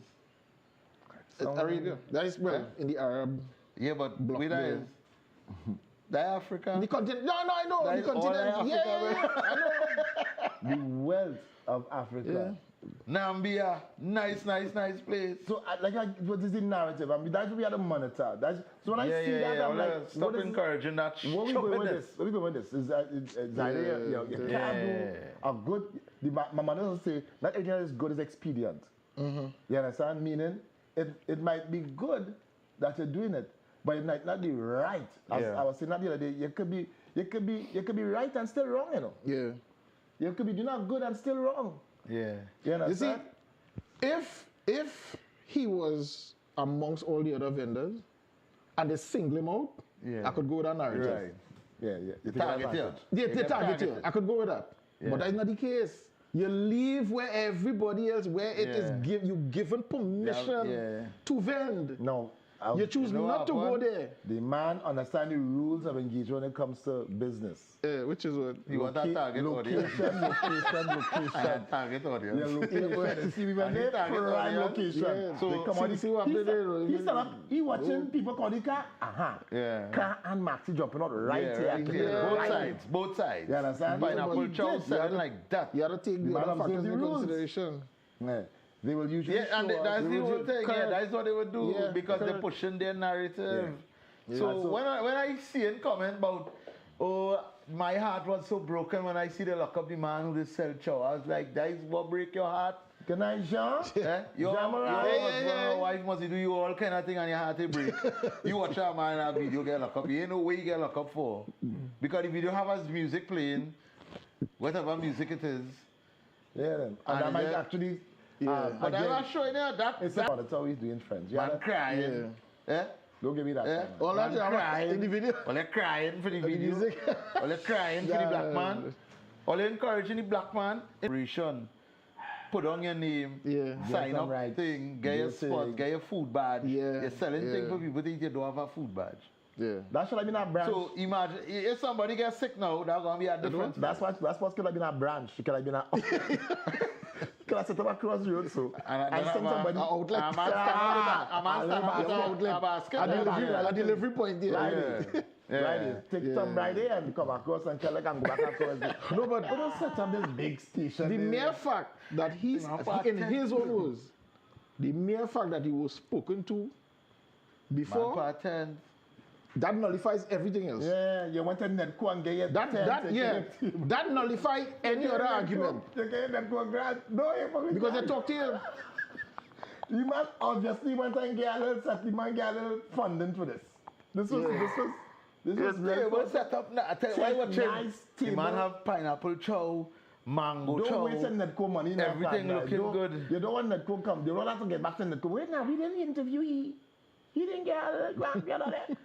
Arabia. That is in the Arab. Yeah, but where that is? That Africa? The continent. No, I know. That the continent. I know. The wealth of Africa. Nambia, nice place. So, what is the narrative? I mean, that's what we had to monitor. So when I see that, I'm like, stop encouraging that. What we going with this? What we going with this? Is you can't do a good. My mother will say, not everything that is good is expedient. You understand? Meaning, it might be good that you're doing it, but it might not be right. As I was saying that the other day, you could be right and still wrong, you know. Yeah. You could be doing not good and still wrong. Yeah. You understand? You see, if he was amongst all the other vendors and they single him out, I could go with that narrative. Right. Yeah. The target here. The target here. I could go with that. Yeah. But that's not the case. You leave where everybody else, where it is you given permission to vend. No. You choose not to go there. The man understands the rules of engagement when it comes to business. Which is what? You want that target audience. Location. Target audience. Yeah, location. See, we went there, prime location. Yeah. So they come on, he watching people call the car. Car and Maxi jumping out right here. Both sides. You understand? Pineapple chow selling like that. You have to take the other factors into consideration. Yeah. They will usually and that's the whole thing. Yeah, that's what they would do because they're pushing their narrative. Yeah. So when I see a comment about, my heart was so broken when I see they lock up the man who just sell chow. I was like, that is what break your heart. Good night, Jean. Your wife must do you all kind of thing and your heart break. You watch a man in a video get locked up. You ain't no way you get locked up for. Because if you don't have his music playing, whatever music it is. Yeah, and that might actually... but again, I'm not showing you that. That's how he's doing friends. Man crying. Don't give me that. All that crying in the video. All they're crying for the video. All they're crying for the black man. All they're encouraging the black man. put on your name, sign up thing, get your spot, get your food badge. You're selling things for people think you don't have a food badge. Yeah. That should have been a branch. So imagine if somebody gets sick now, that's gonna be a difference. That's what could have been a branch. It could have been a could have set up across the road so and send somebody outlet. A delivery point there. Friday. Take some Friday and come across and collect and go back across. No, but don't set up this big station. The mere fact that he's in his own words, the mere fact that he was spoken to before, that nullifies everything else. Yeah, you went to Netco and get your that nullifies any other argument. You get Netco grant. No, because they talk to you. The man obviously went and get a little funding for this. This was really set up now. I tell you why what nice the man have pineapple chow, mango chow. Don't waste Netco money. Everything looking good. You don't want Netco come. You don't have to get back to Netco. Wait now, we didn't interview he didn't get a grant, get that.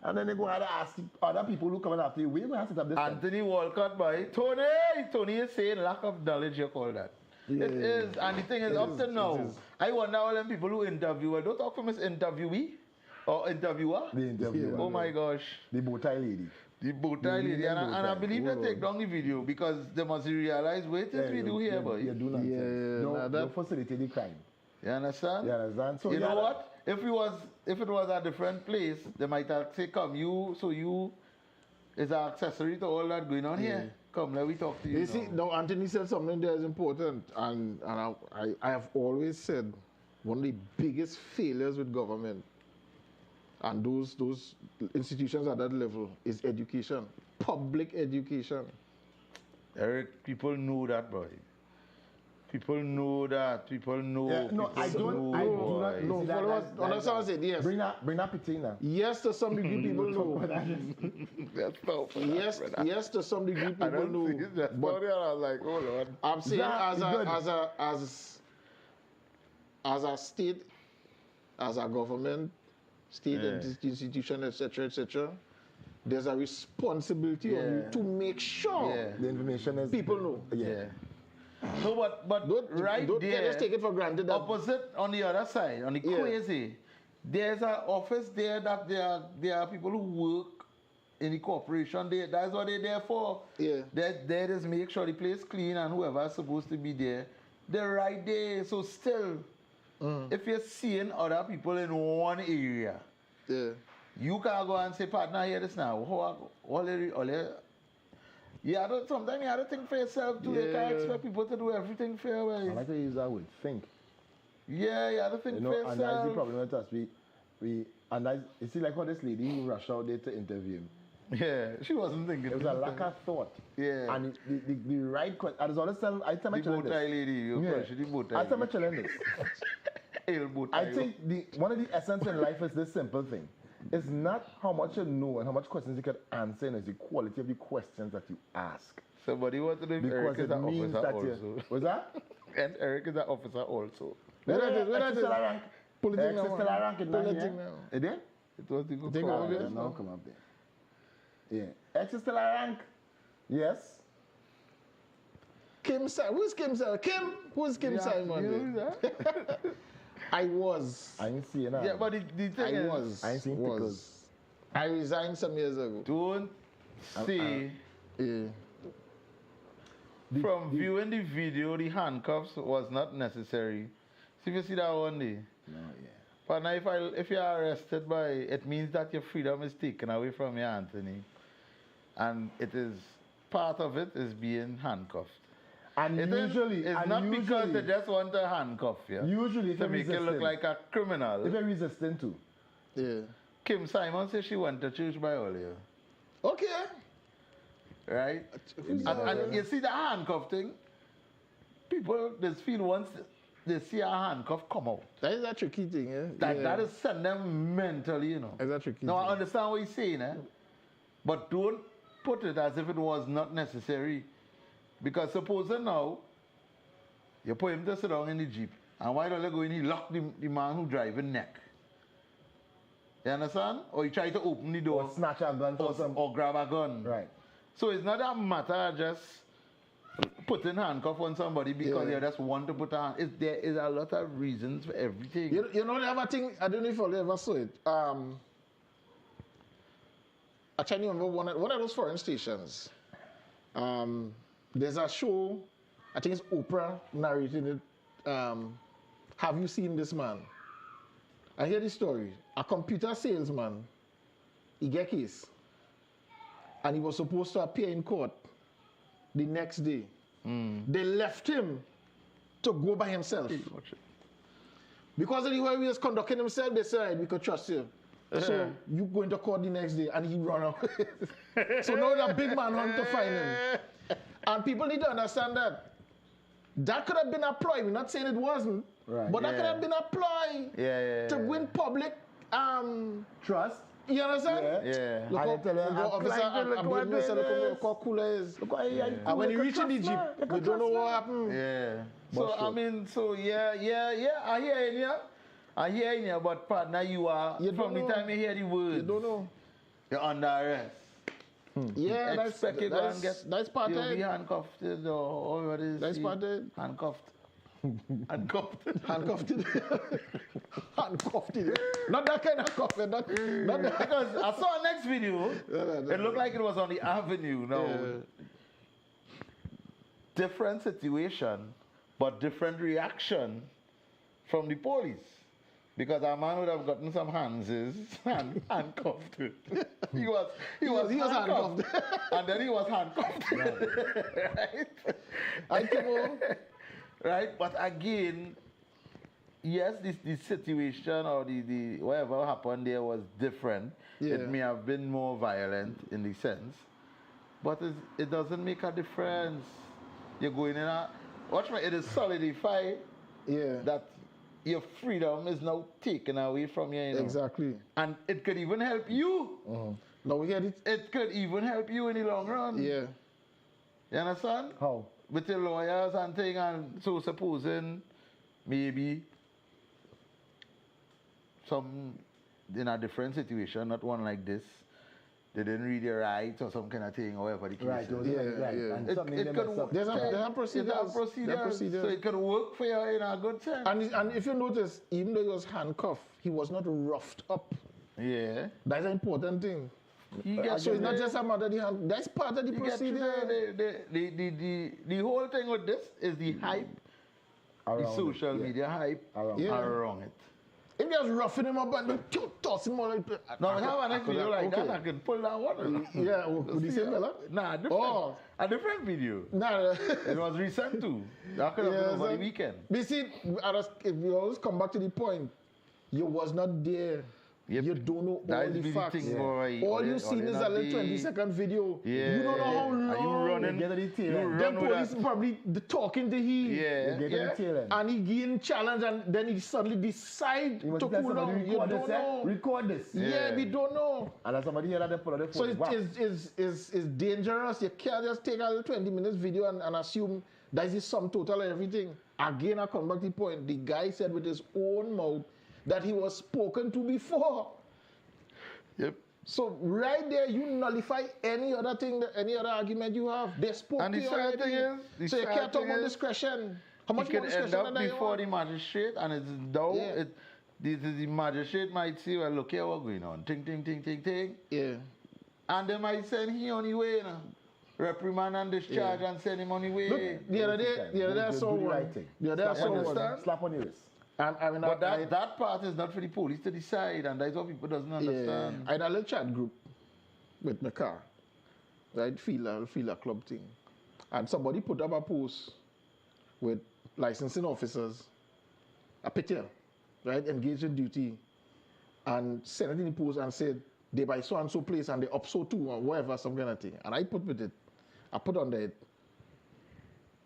And then they go ahead and ask other people who come after you, we're going to set up this Anthony Walcott, boy. Tony is saying lack of knowledge, you call that. Yeah, it is. And the thing is, up to now, I wonder all them people who interview, don't talk from his interviewee or interviewer. The interviewer. Oh my gosh. The bow tie lady. The bow tie lady. And I believe they take down the video because they must realize, wait, this video here, boy. You do not. Don't facilitate the crime. You understand? You understand? So you know what? If it was a different place, they might have say, come, you is an accessory to all that going on here. Come, let me talk to you. You see, now Anthony said something that is important, and I have always said one of the biggest failures with government and those institutions at that level is education, public education. Eric, people know that, boy. People know that. People know. Yeah, no, I do not know. That's what I said. Yes. Bring that patina. Yes, to some degree, people know. That's not yes, to some degree, people know. But I was like, oh Lord. I'm saying as a state, as a government, state institution, etc., there's a responsibility on you to make sure the information is people know. Yeah. So, but don't there, just take it for granted. Opposite on the other side, on the crazy, there's an office there that there are people who work in the corporation. That's what they're there for. Yeah. They just make sure the place clean and whoever's supposed to be there, they're right there. So still, if you're seeing other people in one area, you can't go and say, partner, hear this now. Sometimes you have to think for yourself too. You can't expect people to do everything for you. I like to use that word, think. Yeah, you have to think for yourself. And that's the problem with us. You see, like how this lady who rushed out there to interview him. Yeah, she wasn't thinking. It was a lack of thought. Yeah. And the right question. I was always telling I tell my children this. I tell my children this. I think one of the essence in life is this simple thing. It's not how much you know and how much questions you can answer, and it's the quality of the questions that you ask. Somebody wanted to know Eric is an officer also. What's that? And Eric is an officer also. Where is still a rank? X is still a rank in that here. It did? It was the good thing over there. Now come up there. Yeah. X is still a rank. Yes. Kim Simon. Who's Kim Simon? Who's Kim Simon? I was. I ain't seeing that. Yeah, but the thing is, I ain't seen pickles. I resigned some years ago. Don't say. From viewing the video, the handcuffs was not necessary. See if you see that one day. No, yeah. But now if you are arrested it means that your freedom is taken away from you, Anthony. And it is, part of it is being handcuffed. And it's not because they just want to handcuff you. Usually, to make you look like a criminal. If you're resisting too. Yeah. Kim Simon says she went to church by earlier. Okay. Right? And you see the handcuff thing? People just feel once they see a handcuff come out. That is a tricky thing, That is send them mentally, you know. That's a tricky thing. I understand what you're saying, but don't put it as if it was not necessary. Because supposing now, you put him to sit down in the Jeep, and why don't you go in and lock the man who driving neck? You understand? Or you try to open the door. Or snatch a gun or grab a gun. Right. So it's not a matter of just putting handcuff on somebody because you just want to put a hand. There is a lot of reasons for everything. You know the other thing, I don't know if you ever saw it. I try to remember one of those foreign stations. There's a show, I think it's Oprah narrating it. Have you seen this man? I hear this story. A computer salesman, he get case. And he was supposed to appear in court the next day. They left him to go by himself. Because of the way he was conducting himself, they said, we could trust you. So you go into court the next day, and he run away. So now the big man hunt to find him. And people need to understand that that could have been a ploy. We're not saying it wasn't, but that could have been a ploy to win public trust. You understand? Yeah. Look how cool it is. And when you reach in Egypt, you don't know what happened. Yeah. So I mean, I hear you, but partner, from the time you hear the words, you don't know. You're under arrest. Yeah, that's part of it. You'll be handcuffed or what is that's part of it. Handcuffed. Handcuffed. Not that kind of cuff. Not that. Because I saw a next video. It looked like it was on the avenue. Now, different situation, but different reaction from the police. Because a man would have gotten some handcuffed. he was handcuffed. And then he was handcuffed. Right? Right? But again, yes, the situation or the whatever happened there was different. It may have been more violent in the sense. But it doesn't make a difference. You're going in watch me, it is solidified that your freedom is now taken away from you. Exactly. And it could even help you. Now we get it. It could even help you in the long run. Yeah. You understand? How? With the lawyers and thing, and so supposing maybe some in a different situation, not one like this, they didn't read your rights or some kind of thing, or whatever the case is. And it could work. There's a procedure. So it could work for you in a good sense. And if you notice, even though he was handcuffed, he was not roughed up. Yeah. That's an important thing. So it's not just a matter of the hand. That's part of the procedure. The whole thing with this is the hype, the social media hype around it. If you just roughing him up and toss him all no, I have a next video like that. I can pull that one. Yeah, with the same fella? Nah, a different video. Nah. It was recent too. That could have been over the weekend. You see, if we always come back to the point, you was not there. Yep. You don't know all the facts. All you seen is a little 20-second video. You don't know how long. Are you running? Then police probably talking to him. And he gain challenge, and then he suddenly decide to cool down. You don't know. Record this. Yeah, we don't know. And as somebody here that pull out the phone. So it's dangerous. You can't just take a little 20 minutes video and assume that is the sum total of everything. Again, I come back to the point. The guy said with his own mouth that he was spoken to before. Yep. So right there, you nullify any other thing, any other argument you have. They spoke to you already. So you can't talk about discretion. How much more discretion end up before the magistrate, and it's down. The magistrate might say, well, look here, what's going on? Ting. Yeah. And they might send him on the way, reprimand and discharge and send him on the way. Look, the other day I saw one. Slap on the wrist. But that part is not for the police to decide, and that's what people doesn't understand. I had a little chat group with my car, right? Feel a club thing. And somebody put up a post with licensing officers, a picture, right? Engaged in duty, and sent it in the post and said, they by so-and-so place and they up so too, or whatever, some kind of thing. And I put on there,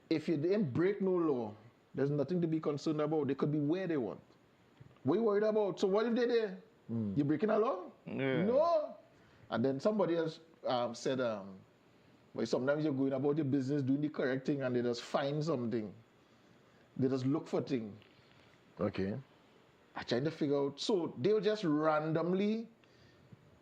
if you didn't break no law, there's nothing to be concerned about. They could be where they want. What are you worried about? So what if they're there? You breaking a law? Yeah. No. And then somebody else said, well, sometimes you're going about your business, doing the correct thing, and they just find something. They just look for things. Okay. I trying to figure out. So they'll just randomly,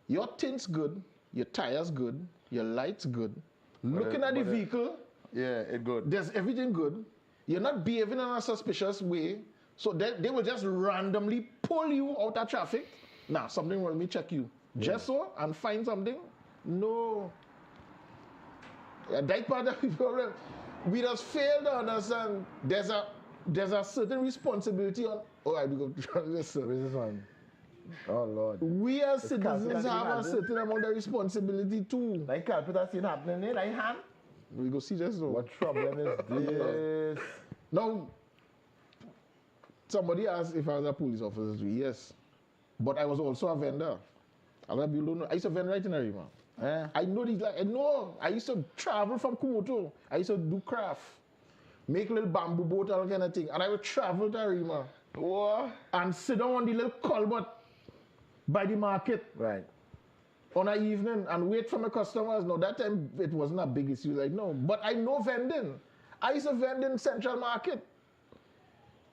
your tint's good, your tire's good, your light's good. Looking at the vehicle, Yeah, it's good. There's everything good. You're not behaving in a suspicious way. So they will just randomly pull you out of traffic. Nah, something will me check you. Just so and find something? No. Yeah, that part of the problem. We just fail to understand there's a certain responsibility on. Oh, I do go this one. Oh Lord. We as citizens have a certain amount of responsibility too. Like can't put that thing happening in like hand. We go see this though. What problem is this? Now, somebody asked if I was a police officer. Yes. But I was also a vendor. A lot of people don't know. I used to vend right in Arima. I know these, like, I know. I used to travel from Kumoto. I used to do craft. Make little bamboo boat and all kind of thing. And I would travel to Arima. What? And sit down on the little culvert by the market. Right. On an evening and wait for my customers. No, that time it wasn't a big issue. Like, no. But I know vending. I used to vend in Central Market.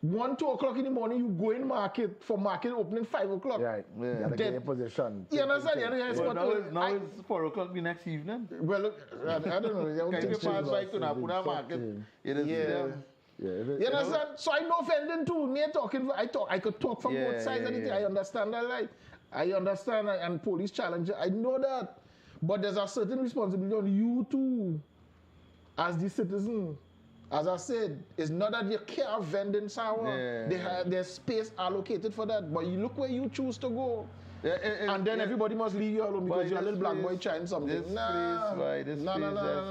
1, 2 o'clock in the morning, you go in market for market opening 5 o'clock. Right. Yeah. You gotta get in position. You understand? Now it's 4 o'clock the next evening. Well, look, I don't know. Can you pass by to Napuna Market? It is there. You understand? So I know vending too. Me talking, I could talk from both sides of it. I understand that, right? I understand, and police challenge. I know that. But there's a certain responsibility on you too, as the citizen. As I said, it's not that you can't vend in Sawa. There's space allocated for that. But you look where you choose to go. And then everybody must leave you alone because you're a little black boy trying something. This place.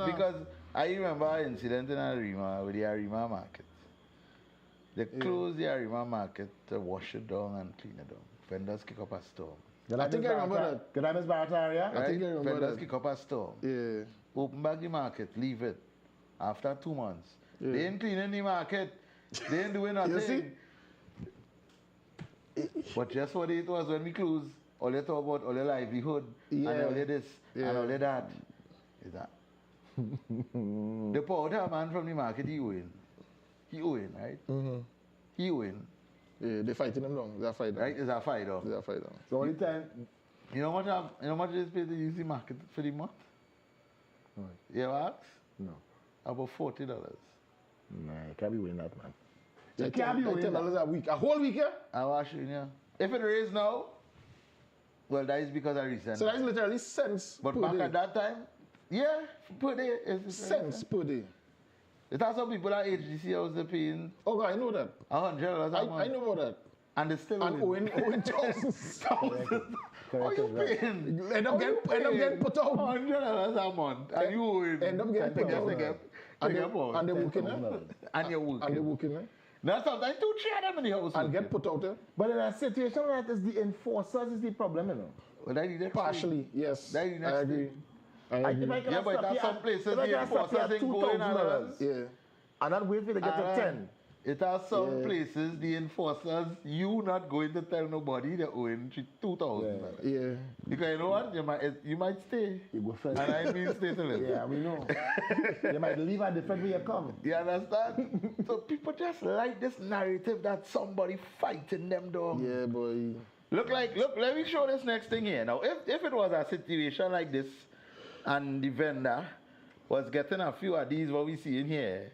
Because I remember an incident in Arima with the Arima market. They closed the Arima market to wash it down and clean it down. Vendors kick up a storm. I think I remember that. Good night, Miss Barataria. I think I remember that. Vendors kick up a storm. Yeah. Open back the market, leave it. After 2 months. Yeah. They ain't cleaning the market. They ain't doing nothing. You see? But just what it was when we closed, all they talk about all your livelihood and all of this and all of that. Is that. The powder man from the market, he owing. He owing, right? Mm-hmm. He owing. Yeah, they're fighting him long. They're fighting. Right? It's a fight off. They're fighting. So only time. You know how much is paid to use the market for the month? No. You ever ask? No. About $40. Nah, you can't be winning that, man. You can't be winning $10 a week. A whole week, yeah? I'm watching you. If it rains now, well, that is because I recent. So that is literally cents but per back day. at that time, yeah, per day. Cents per day. It has some people at HGC house they're paying. Oh, God, I know that. $100 a month. I know about that. And they still owing thousands. How you paying? End up getting put out. $100 a month. And you owing. End up getting put out. And they're working, and you're working. And they're working, Now sometimes 2, 3 of them in the house. And get put out, But in a situation like this, the enforcers is the problem, you know. Well, that is partially, yes. That is I agree. Yeah, but there are some places the enforcers ain't going on. Yeah. And not wait for to get to 10. It has some places, the enforcers, you not going to tell nobody they're owing $2,000. Yeah. Because you know what? You might stay. You go first. And I mean stay to live. Yeah, we know. You might leave a different way you come. You understand? So people just like this narrative that somebody fighting them down. Yeah, boy. Look, let me show this next thing here. Now, if it was a situation like this and the vendor was getting a few of these what we see in here,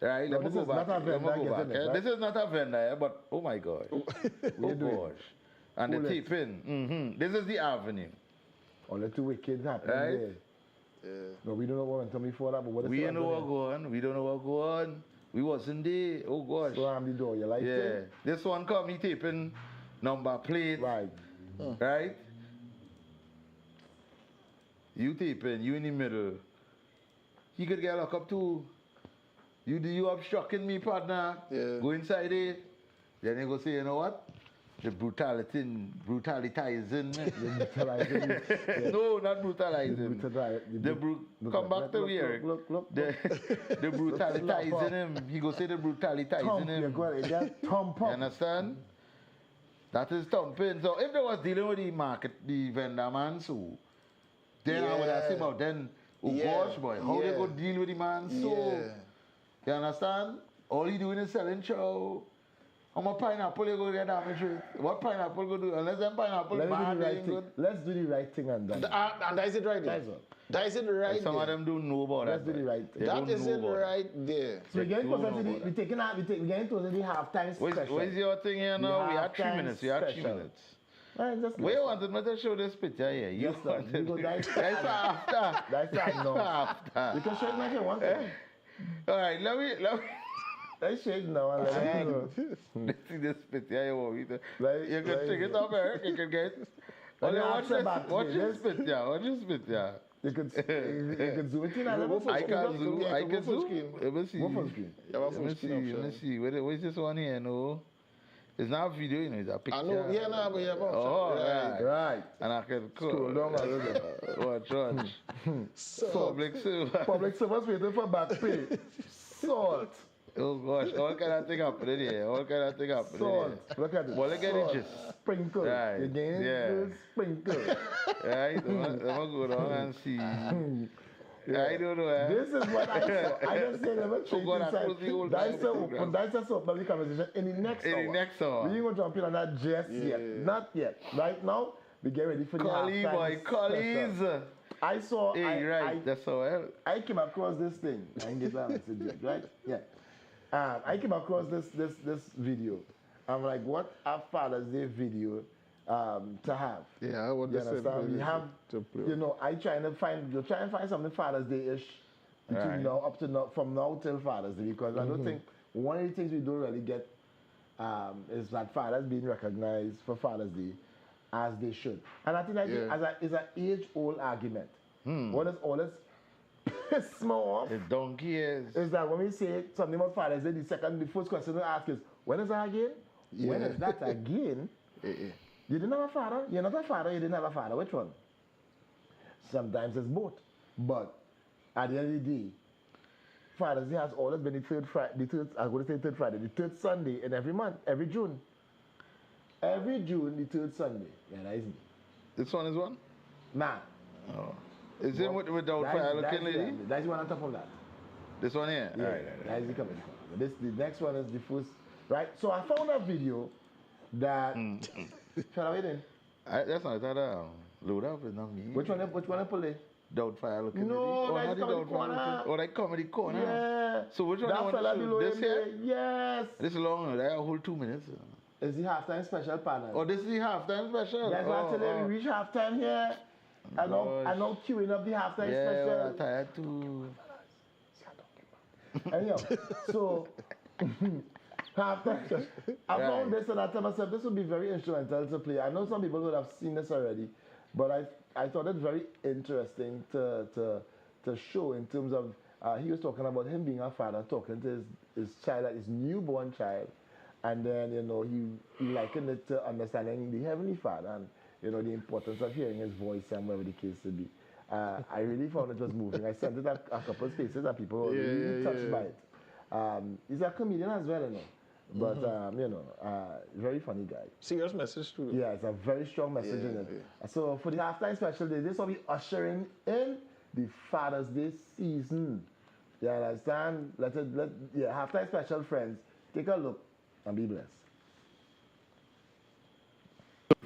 right? No, this is not a vendor. This is not a vendor, but oh my God. Oh gosh. And the taping. This is the avenue. Only 2 wicked happening right? there. Yeah. No, we don't know what went on before that, but what is we don't know what go on. We don't know what go on. We wasn't there. Oh gosh. Slam the door. You like it? This one come, he taping number plate. Right. Right? You taping, you in the middle. He could get locked up too. You obstructing me, partner. Yeah. Go inside it. Then they go say, you know what? The brutalizing. No, not brutalizing. Come back to here. Look. The brutalizing him. He go say the brutalizing him. You understand? That is thumping. So if they was dealing with the vendor man, so then I would ask him about then, oh gosh, boy, how they go deal with the man, so you understand? All he doing is selling chow. How much pineapple you go get damaged with? What pineapple go do? Unless them pineapple bad, they ain't good. Let's do the right thing and done. And that is it right there. That is it right there. Some of them don't know about Let's do the right thing. That is it right there. So we're getting closer to the, we're getting closer to the halftime special. What's your thing here now? We have 3 minutes. We have 3 minutes. We wanted me to show this picture here. You wanted me. That's after. That's after. You can show it like you want to. All right, let me. Let's shake now. Let's see this picture you want me to. You can take it up, Eric. You can get. Watch this picture. Watch this picture. You can zoom it in. I can zoom. I can zoom. Let me see. Let me see. What is this one here? No. It's not a video, you know, it's a picture. I know, yeah, no, but yeah, right. And I can scroll down a little bit. Watch. Public service waiting for back pay. Salt. Oh gosh, all kind of thing happening here. All kind of thing happening here. Look at it. Well, look at it just. Sprinkle. Right. Again, sprinkle. Right, I'm going to go down and see. I don't know. This is what I saw. I just said never change inside. That's a public conversation in the next hour. In the next hour. We ain't going to jump in on that just yet. Not yet. Right now, we get ready for the halftime. Collies. I saw. Right. That's how I came across this thing. I didn't get that message yet, right? Yeah. I came across this video. I'm like, what a Father's Day video to have. Yeah, I want to say we have to play. You know, I try and find something Father's Day-ish between from now till Father's Day, because I don't think one of the things we don't really get is that fathers being recognized for Father's Day as they should. And I think that is an age-old argument. What is all this piss me off? The donkey is that when we say something about Father's Day, the first question we ask is, when is that again? Yeah. When is that again? You didn't have a father? You're not a father, you didn't have a father. Which one? Sometimes it's both. But at the end of the day, Father's Day has always been the third Sunday in every month, every June. Every June, the third Sunday. Yeah, that isn't it. This one is one? Nah. Oh. Is it without fire looking lady? That's the one on top of that. This one here? Yeah, right. That's the coming. The next one is the first. Right? So I found a video that. Shall I wait in? That's not that load up, it's not me. Which one I play? Doubtfire looking. No, that's Comedy Corner. Oh, that Comedy Corner. Yeah. So which one that fella below this here? Yes. This is long, that a whole 2 minutes. It's the halftime special panel. Oh, this is the halftime special? That's why I tell you, we reach halftime here. I know queuing up the halftime special. Yeah, I'm tired too. Anyhow, so halftime. I found this and I told myself this would be very instrumental to play. I know some people would have seen this already, but I thought it very interesting to show in terms of he was talking about him being a father, talking to his child, like his newborn child, and then he likened it to understanding the Heavenly Father and the importance of hearing his voice and whatever the case may be. I really found it was moving. I sent it a couple of spaces and people were really touched by it. He's a comedian as well, but very funny guy. Serious message too. Yeah, it's a very strong message in it. Yeah. So for the halftime special day, this will be ushering in the Father's Day season. You understand? Halftime special friends, take a look and be blessed.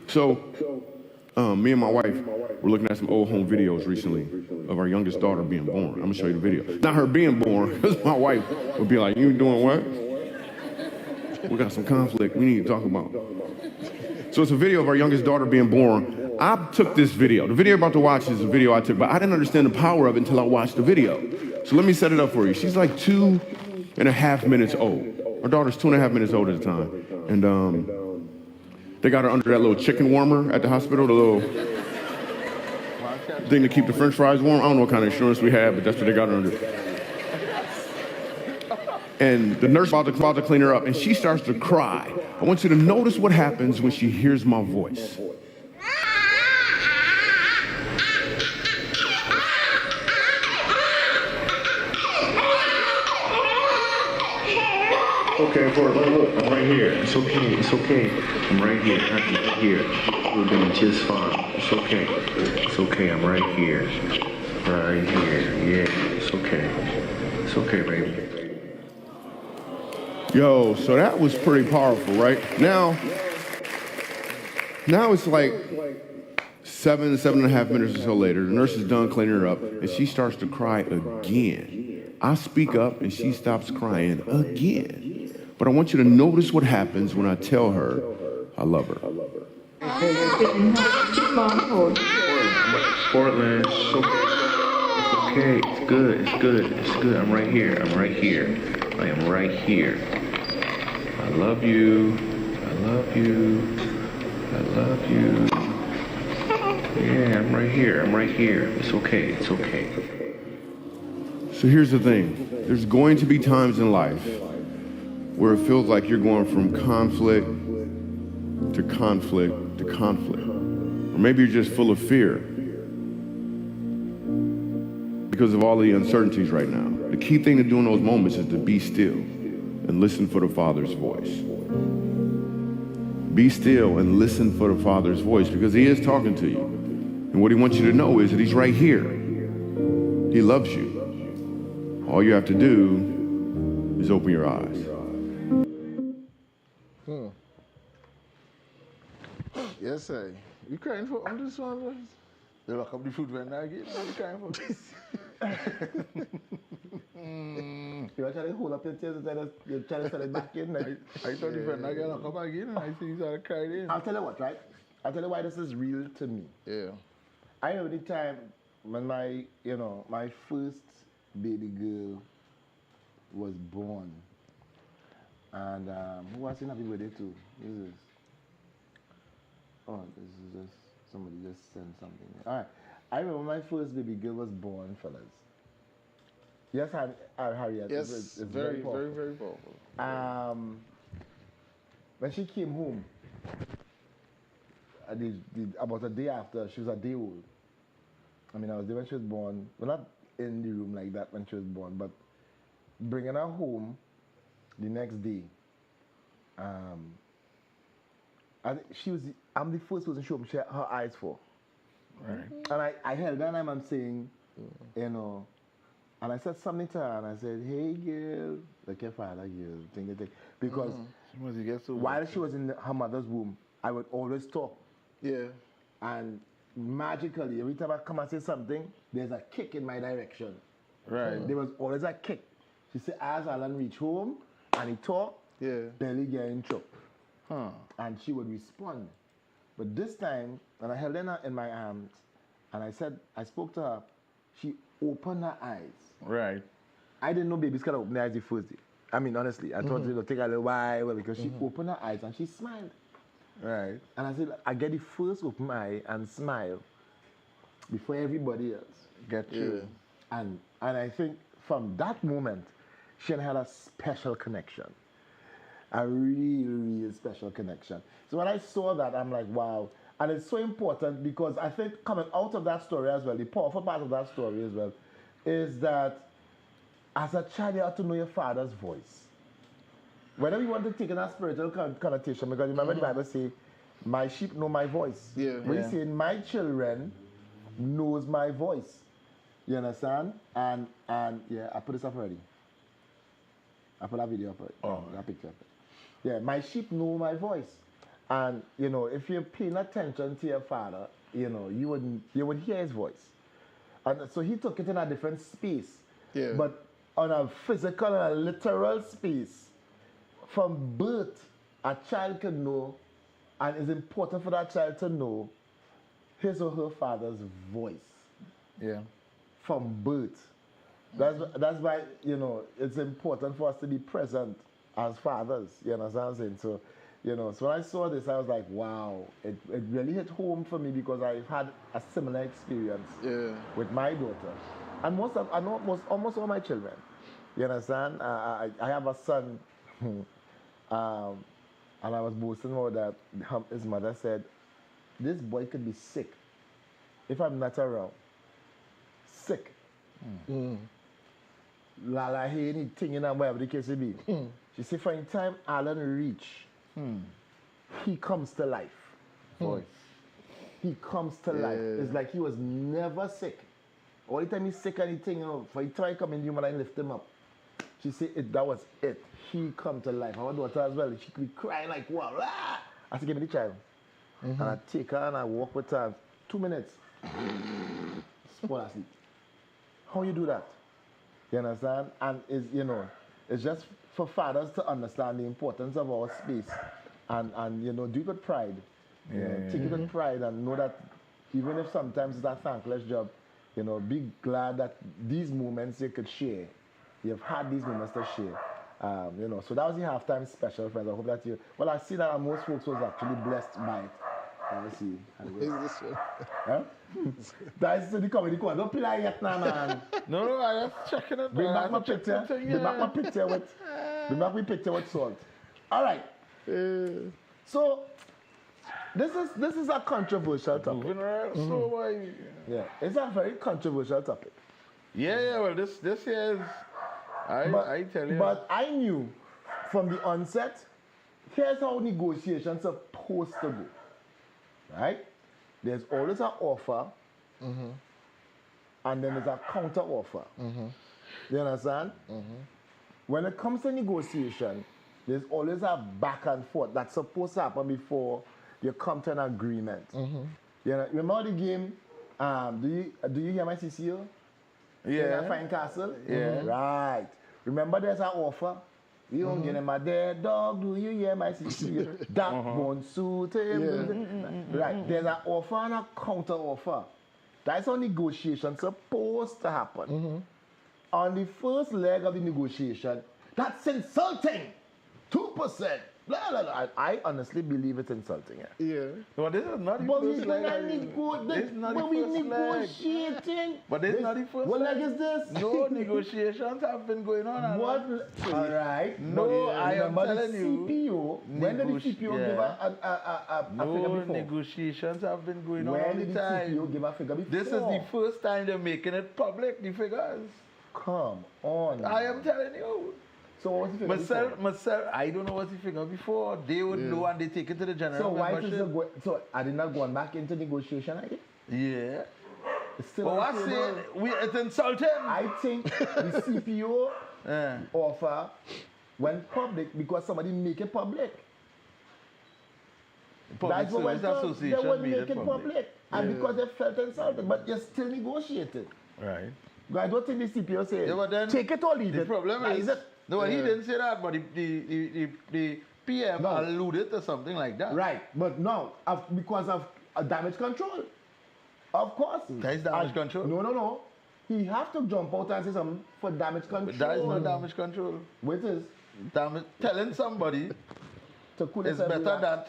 So, me and my wife were looking at some old home videos recently of our youngest daughter being born. I'm gonna show you the video. Not her being born, because my wife would be like, "You doing what? We got some conflict we need to talk about." So it's a video of our youngest daughter being born. I took this video. The video you're about to watch is a video I took, but I didn't understand the power of it until I watched the video. So let me set it up for you. She's like 2.5 minutes old. Our daughter's 2.5 minutes old at the time. And they got her under that little chicken warmer at the hospital, the little thing to keep the french fries warm. I don't know what kind of insurance we have, but that's what they got her under. And the nurse about to clean her up, and she starts to cry. I want you to notice what happens when she hears my voice. Okay, look, I'm right here. It's okay. I'm right here. We're doing just fine. It's okay, I'm right here. Yeah, it's okay, baby. Yo, so that was pretty powerful, right? Now it's like 7.5 minutes or so later. The nurse is done cleaning her up, and she starts to cry again. I speak up, and she stops crying again. But I want you to notice what happens when I tell her I love her. Portland, it's okay. It's good. I'm right here. I am right here. I love you. Yeah, I'm right here. It's okay. So here's the thing. There's going to be times in life where it feels like you're going from conflict to conflict to conflict. Or maybe you're just full of fear because of all the uncertainties right now. The key thing to do in those moments is to be still and listen for the Father's voice. Be still and listen for the Father's voice because He is talking to you. And what He wants you to know is that He's right here. He loves you. All you have to do is open your eyes. Yes, sir. You crying for on this one? They lock up the food when I get. What are you crying for? You are trying to hold up your tears and you're trying to set it back in. I thought the friend I get lock up again and I see he's all cried in. I'll tell you what, right? I'll tell you why this is real to me. Yeah. I remember the time when my first baby girl was born. And who was saying happy birthday to? This is just somebody just sent something. All right. I remember my first baby girl was born, fellas. Yes, Harriet. Yes, it's very powerful. When she came home, about a day after, she was a day old. I mean, I was there when she was born. Well, not in the room like that when she was born, but bringing her home the next day. And I'm the first person she opened her eyes for. Right. And I held her and I'm saying, and I said something to her and I said, hey girl, like your father girl, thing. Because while she was in her mother's womb, I would always talk. Yeah. And magically, every time I come and say something, there's a kick in my direction. Right. There was always a kick. She said, as Alan reached home and he talked, belly getting choked. And she would respond. But this time, when I held her in my arms and I spoke to her, she opened her eyes. Right. I didn't know babies could open their eyes the first day. I mean, honestly, I thought it would take a little while because she opened her eyes and she smiled. Right. And I said, I get the first open eye and smile before everybody else. Get you. And I think from that moment, she and I had a special connection. A real special connection. So when I saw that, I'm like, wow. And it's so important because I think coming out of that story as well, the powerful part of that story as well, is that as a child, you have to know your father's voice. Whether you want to take in a spiritual connotation, because remember the Bible say, my sheep know my voice. We say, my children knows my voice. You understand? And yeah, I put this up already. I put that video up already. That picture up. Yeah, my sheep know my voice. And, if you're paying attention to your father, you would hear his voice. And so he took it in a different space. Yeah. But on a physical and a literal space, from birth, a child can know, and it's important for that child to know his or her father's voice. Yeah. From birth. That's why, it's important for us to be present as fathers. You understand what I'm saying? So, so when I saw this, I was like, wow, it really hit home for me because I've had a similar experience with my daughter. And almost all my children. You understand? I have a son, and I was boasting about that. His mother said, this boy could be sick if I'm not around. Sick. Lala, hey, anything in whatever the case may be. She said, for the time Alan reach, he comes to life. Boy. He comes to life. It's like he was never sick. All the time he's sick and anything, for he try to come in the human and lift him up. She said that was it. He come to life. Our daughter as well. She could be crying like, wow. Ah! I said, give me the child. And I take her and I walk with her 2 minutes. Fall asleep. How you do that? You understand? And it's just for fathers to understand the importance of our space and do it with pride. Take it with pride and know that even if sometimes it's a thankless job, be glad that these moments you could share. You've had these moments to share. So that was the halftime special, friends. I hope that I see that most folks was actually blessed by it. Let's see. Is this one? Huh? That's the comedy corner. Don't play that yet now, man. No, I just checking it. Bring back my picture. Bring back my picture with salt. All right. So this is a controversial topic. Yeah, it's a very controversial topic. Yeah. Well, this here is. I tell you. But I knew from the onset. Here's how negotiations are supposed to go. Right? There's always an offer, and then there's a counter offer. You understand? When it comes to negotiation, there's always a back and forth that's supposed to happen before you come to an agreement. Remember the game? Do you hear my CCO? Yeah. Fine Castle? Yeah. Right. Remember there's an offer? You don't get my dead dog, do you hear my sister? That won't suit him. Right, there's an offer and a counter offer. That's how negotiation's supposed to happen. On the first leg of the negotiation, that's insulting. 2%. Blah, blah, blah. I honestly believe it's insulting. Yeah. Well, this is not the first leg. Negotiating. But this is not the first What leg is this? No, negotiations have been going on. What? All right. No, I am telling you. CPO. When did the CPO give a figure before? Negotiations have been going on when all did the the time. CPO give a figure before? This is the first time they're making it public, the figures. Come on. I am telling you. So what's the figure myself, I don't know what's the figure before. They would know and they take it to the general So why membership. so are they not going back into negotiation again? Yeah. It's still But what's it? It's insulting. I think the CPO offer went public because somebody make it public. That's what went on. They would make it public. And because they felt insulted, but you're still negotiating. Right. I don't think the CPO said, take it or leave the it. The problem is, no, he didn't say that, but the PM alluded to something like that. Right, but no, because of damage control. Of course. That is damage control? No. He have to jump out and say something for damage control. But that is not damage control. What is? Telling somebody to cool is better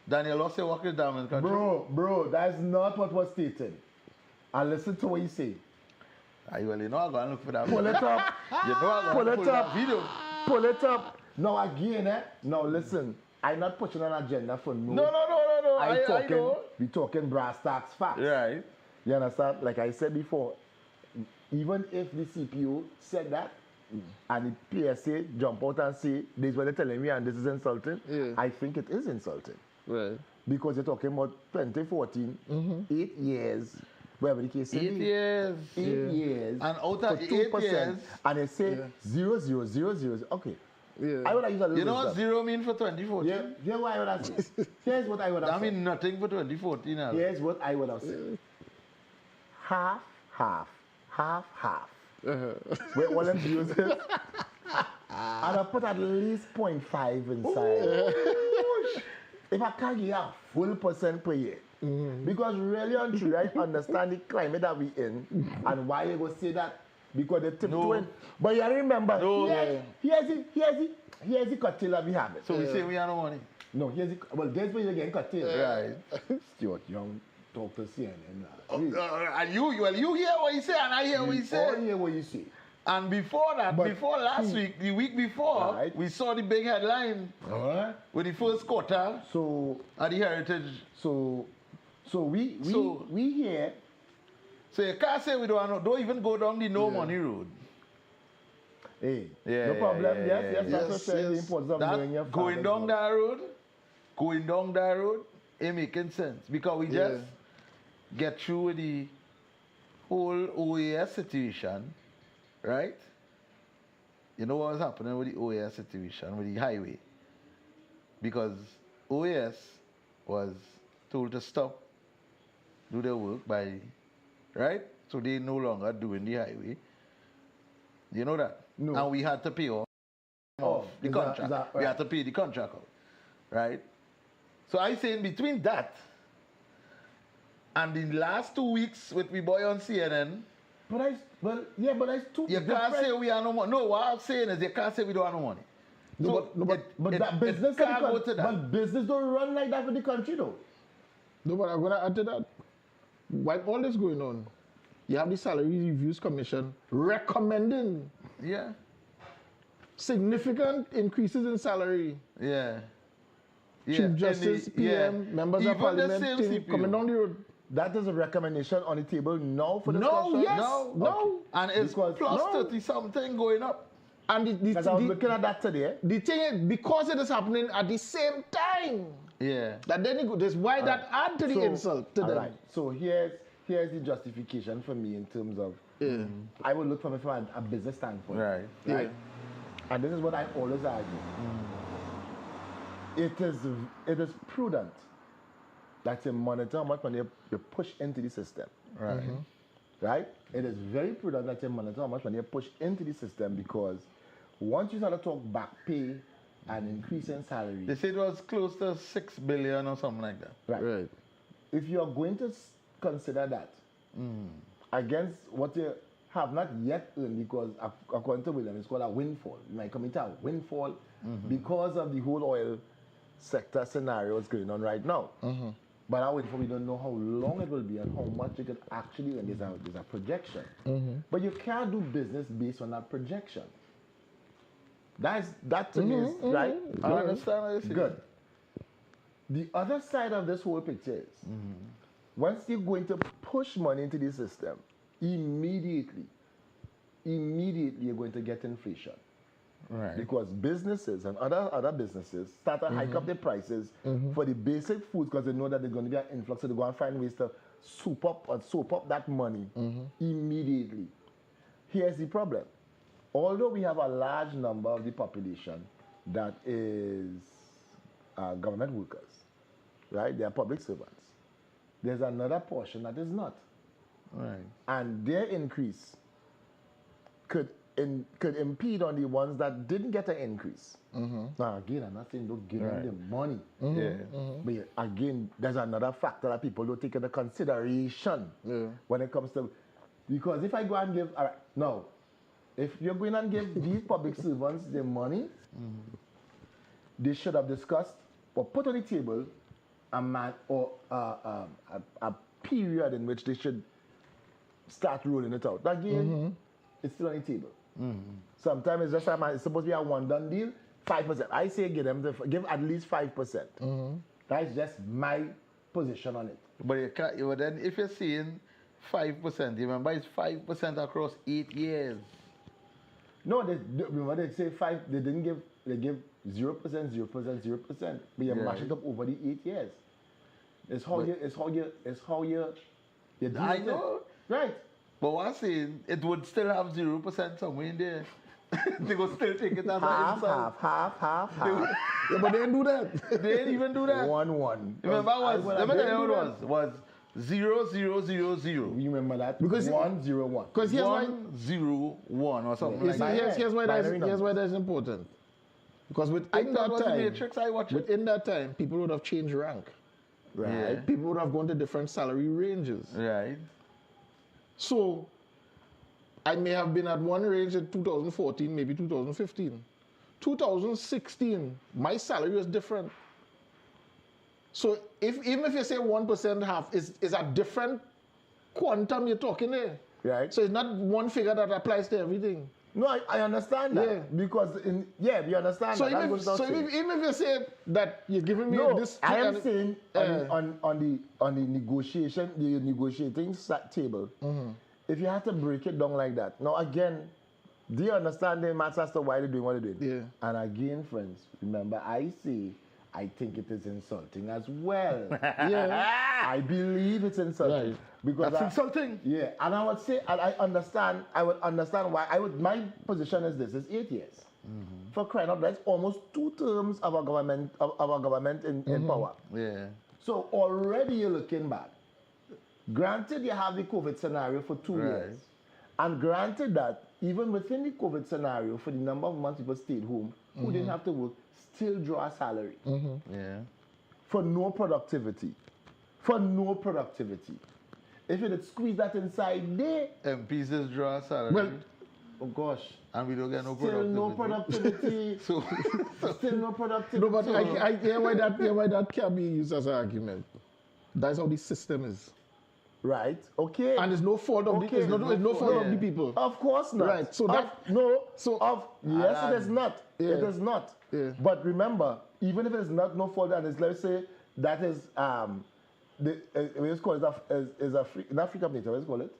than you lost your work is damage control. Bro, that's not what was stated. And listen to what he say. Well, you know I'm going to look for that. Pull it up. You know I'm going to pull that video. Pull it up. Now again, now listen. I'm not pushing an agenda for no. No. I know. We talking brass tacks facts. Right. You understand? Like I said before, even if the CPO said that, and the PSA jump out and say, this is what they're telling me and this is insulting, I think it is insulting. Right. Because you're talking about 2014, 8 years. Whatever the case 8 years. 8 years. And out of 8 years. And they say 0. Okay. Yeah. I would have used a little. You know what 0 means for 2014? Yeah. Here's what I would have said. Here's what I would have said. That means nothing for 2014. Here's what I would have said. Half. Where all them views is. And I put at least 0.5 inside. If I can't get a full % per year. Because really and truly, I understand the climate that we in and why you go say that. Because the tip to it. But you remember, here's the curtail that we have. So we say we have no money. No, well, there's where you're getting curtail. Right. Stuart Young, talk to CNN. And you hear what he say and I hear what he say. I hear what you say. And before that, before last week, the week before, we saw the big headline with the first quarter at the Heritage. So we hear. So you can't say we don't even go down the no money road. Hey, no problem. Yes, that's the importance of knowing your going down that road, it making sense because we just get through with the whole OAS situation, right? you know what was happening with the OAS situation, with the highway? Because OAS was told to stop, do their work by, right? So they no longer doing the highway. You know that? No. And we had to pay off the contract. Right? We had to pay the contract out, right? So I say in between that and the last 2 weeks with me boy on CNN, but it's too. You can't say we have no money. No, what I'm saying is you can't say we don't have no money. No, so but that business can't go to that. But business don't run like that for the country though. No, but I'm gonna add to that. While all this going on, you have the Salary Reviews Commission recommending significant increases in salary. Chief Justice, PM, members of Parliament, coming down the road. That is a recommendation on the table now for discussion? No, yes, no. And it's plus 30 something going up. And because I was looking at that today. The thing is, because it is happening at the same time. That then that's why that add to the insult to them. Right. So here's the justification for me in terms of I would look from it from a business standpoint. Right. And this is what I always argue. It is prudent that you monitor how much money you push into the system. Right? It is very prudent that you monitor how much money you push into the system, because once you start to talk back pay and increase in salary. They said it was close to 6 billion or something like that. Right. If you are going to consider that against what you have not yet earned, because according to William, it's called a windfall. You might commit a windfall because of the whole oil sector scenario that's going on right now. But I wait for we don't know how long it will be and how much you can actually earn. There's a projection. But you can't do business based on that projection. That to me is right. I understand what you're saying. Good. The other side of this whole picture is once you're going to push money into the system, immediately you're going to get inflation. Right. Because businesses and other businesses start to hike up their prices for the basic foods, because they know that there's going to be an influx, so they go and find ways to soap up that money immediately. Here's the problem. Although we have a large number of the population that is government workers, right? They are public servants. There's another portion that is not. Right. And their increase could impede on the ones that didn't get an increase. Now again, I'm not saying don't give them the money. But again, there's another factor that people don't take into consideration when it comes to, because if I go and give, now, if you're going and give these public servants their money, they should have discussed or put on the table a period in which they should start rolling it out. Again, it's still on the table. Sometimes it's just it's supposed to be a one-done deal, 5%. I say give at least 5%. That's just my position on it. But you can't, then if you're saying 5%, remember it's 5% across 8 years. No, remember they say 5. They give 0%, 0%, 0%. But you mash it up over the 8 years. It's how you do I know. Right. But what I'm saying, it would still have 0% somewhere in there. They would still take it as half. But they didn't do that. They didn't even do that. 1-1. Remember it was 0, 0, 0, 0. You remember that? Because 1, 0, 1. Because here's 1, 0, 1 or something like that. Here's why that's important. Because within that time, people would have changed rank. Right. Yeah. People would have gone to different salary ranges. Right. So, I may have been at one range in 2014, maybe 2015. 2016, my salary was different. So, even if you say 1% half, is a different quantum you're talking there. Right. So, it's not one figure that applies to everything. No, I understand that. Yeah. Because, we understand so that. Even if you say that you're giving me this... I am saying on the negotiating table, if you have to break it down like that. Now, again, do you understand the matter as to why they're doing what they're doing? Yeah. And again, friends, remember, I say I think it is insulting as well. Yeah, I believe it's insulting. Right. Because That's insulting. Yeah, and I would say, and I would understand why. My position is this: is 8 years. For crying out, that's almost 2 terms of our government in power. Yeah. So already you're looking bad. Granted, you have the COVID scenario for 2 years, and granted that even within the COVID scenario, for the number of months people stayed home, who didn't have to work, still draw a salary. Yeah. For no productivity. For no productivity. If you had squeezed that inside there, MPs just draw a salary. well, oh gosh. And we don't get no Still productivity. no productivity. Still no productivity. No, but I hear why that can be used as an argument. That's how the system is. Right. Okay. And there's no fault of Okay. the no fault of the people. Of course not. Right. So that yes, it is not. Yeah. It is not. Yeah. But remember, even if it is not no fault, and it's, let's say that is let's call it is a free, not free nature. Let's call it.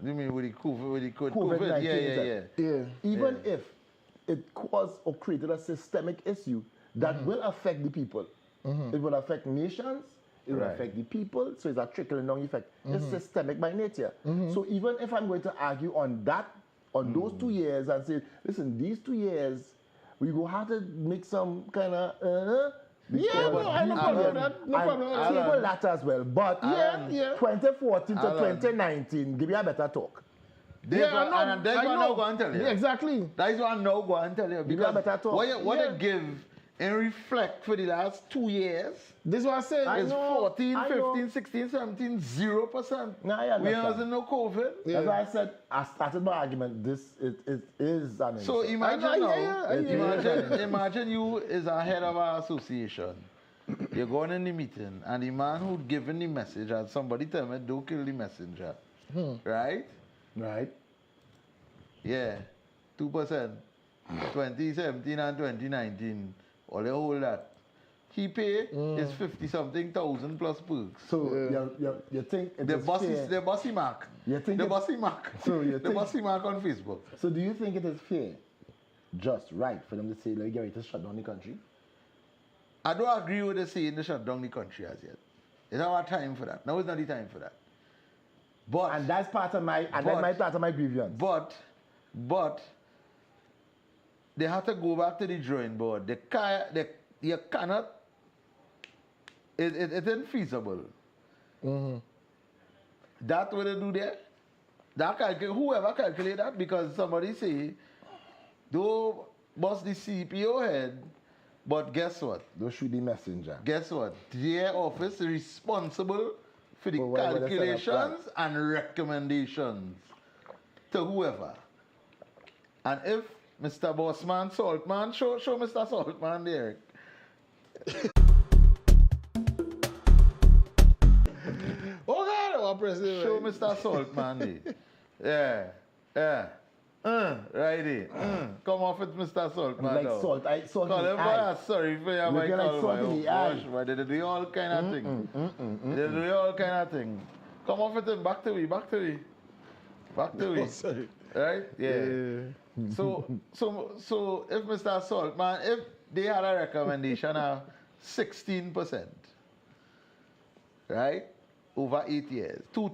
You mean with the COVID? COVID-19, Yeah. Even if it caused or created a systemic issue that will affect the people, it will affect nations. It will affect the people, so it's a trickling down effect. It's systemic by nature. So even if I'm going to argue on that, on those 2 years, and say, listen, these 2 years, we will have to make some kind of I no problem with that. No problem with that. table that as well. But 2014 to 2019, give me a better talk. That's what I'm going to tell you. Yeah, exactly. That is what I'm now going to tell you. Give me a better talk. What they give and reflect for the last 2 years, This is what I said. is 14, 15, 16, 17, 0%. No, I understand. We are no COVID. That's why I said, I started my argument, it is an So insult. imagine imagine you is a head of an association. You're going in the meeting, and the man who given the message, and somebody tell me, don't kill the messenger. Right? Right. Yeah. 2%. 2017 and 2019. All the whole that. He pay is 50-something thousand plus perks. So you think it The is bossy, fair? the bossy mark. You think The it- bossy mark. So you The think- bossy mark on Facebook. So do you think it is fair, just right, for them to say, let me get ready to shut down the country? I don't agree with the saying they shut down the country as yet. It's not our time for that. Now it's not the time for that. But And that's part of my part of my grievance. But they have to go back to the drawing board. You cannot. It isn't feasible. That what they do there. Whoever calculate that, because somebody say, don't bust the CPO head, but guess what? Don't shoot the messenger. Guess what? Their office is responsible for the For whatever they set up, calculations and recommendations to whoever. And if Mr. Bossman, Saltman, show Mr. Saltman there. Oh God, our president. Show Mr. Saltman there. Yeah. Right there. Come off with Mr. Saltman. Like now. salt Call in the him eye. sorry for your Looking like salt in the eye. But they do all kind of thing. They do all kind of thing. Come off with him. Back to me. Oh, sorry. Right? Yeah. So if Mr. Saltman, if they had a recommendation of 16%, right? Over 8 years. 2,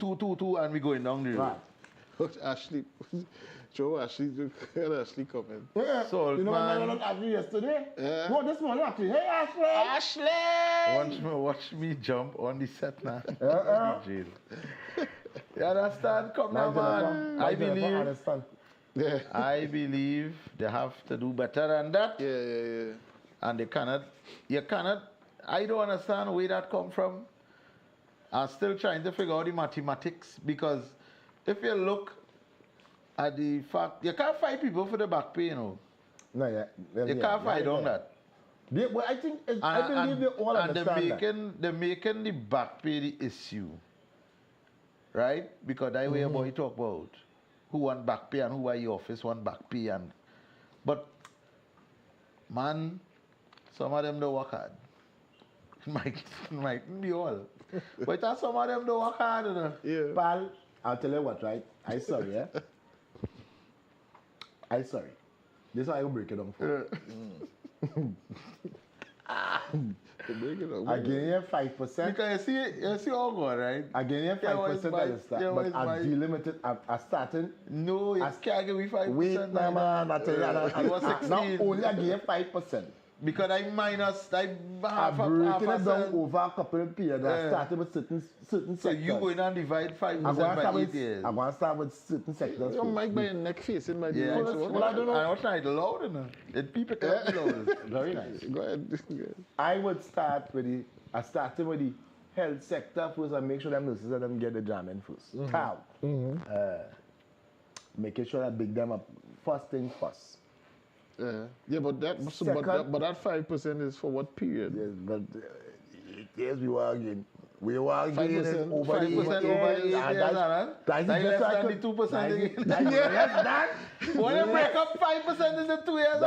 and we going down the road. Right. Ashley, Joe, Ashley comment. Yeah. Salt You know man. what I not Ashley yesterday? Yeah. No, this morning actually. Hey Ashley! Ashley! Watch me jump on the set now. Jail. You understand? Come now, man. I believe they have to do better than that. Yeah. And you cannot, I don't understand where that come from. I'm still trying to figure out the mathematics, because if you look at the fact, you can't fight people for the back pay, you know. No, yeah. You can't fight on that. Well, I think, I believe they all understand that. They're making the back pay the issue. Right? Because that's what your boy talk about. Who want back pay and who are your office want back pay. But, man, some of them don't work hard. Mightn't be all. But some of them don't work hard, you know. Yeah. Pal, I'll tell you what, right? I sorry, yeah? I sorry. This is how I will break it down for you. I give you 5%. Because you see all good, right? I give you 5% at the start, but I'm dealing with it. I'm starting. No, you can't give me 5%. Wait, man, I tell you, I was 16. Now only I give you 5%. Because I minus, I half I'm breaking it down percent. over a couple of periods. I started with certain sectors. So you going and divide 5% by 8 years. I'm going to start with certain sectors. You might be neck facing my yeah, well, I don't know. I was trying to loud enough. It people can't be loud. Very nice. Go ahead. I would start with I started with the health sector first and make sure them nurses and them get the jamming first. How? Making sure I big them up first thing first. Yeah, but that 5% is for what period? Yes, but yes, we were again. We were again 5% over over 8 years. That's less than the 2% again. That. When you break up 5% in the 2 years,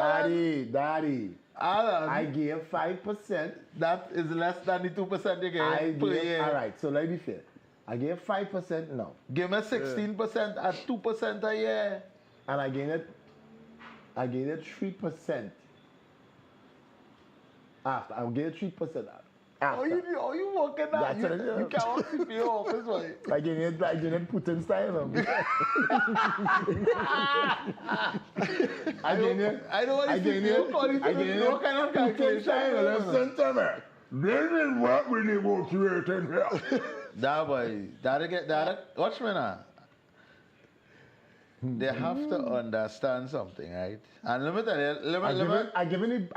Daddy. Alan, I gave 5%. That is less than the 2% you get per year. All right, so let me be fair. I gave 5% now. Give me 16% at 2% a year. And I gave it 3% after. I gave it 3% after. Oh, you working that? You can't work in your office, right? I gave it Putin style. I don't want to see you calling no kind of calculation. Listen to me. This is what we negotiated here. That boy, watch me now. They have to understand something, right? And let me tell you, I given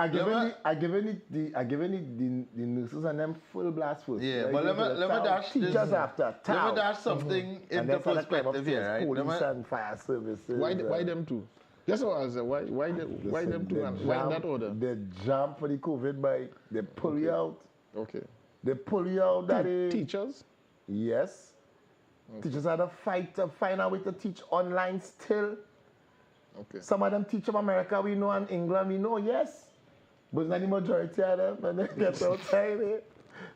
the nurses and them full blast first. Yeah, but let me dash teachers after. Let me dash something into perspective here, right? Police and fire services. Why them two? That's what I said. Why them two? And why in that order? They jump for the COVID by they pull you out. Okay. They pull you out. Teachers? Yes. Okay. Teachers had to fight to find a way to teach online still. Okay. Some of them teach from America, we know, and England, we know, yes. But not the majority of them, and they get outside it.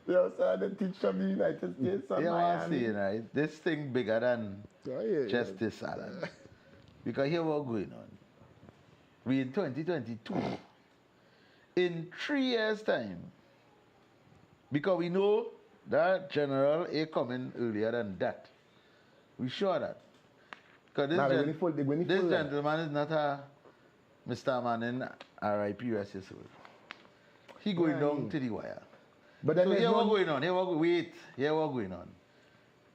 They also they teach from the United States. You know what I'm saying, right? This thing bigger than just this, Alan. Because here what's going on. We in 2022. In 3 years' time, because we know that General A coming earlier than that. We sure that. Because this gentleman is not a Mr. Manning RIP rest his soul. He going down to the wire. But then so here what going on? Here what going on?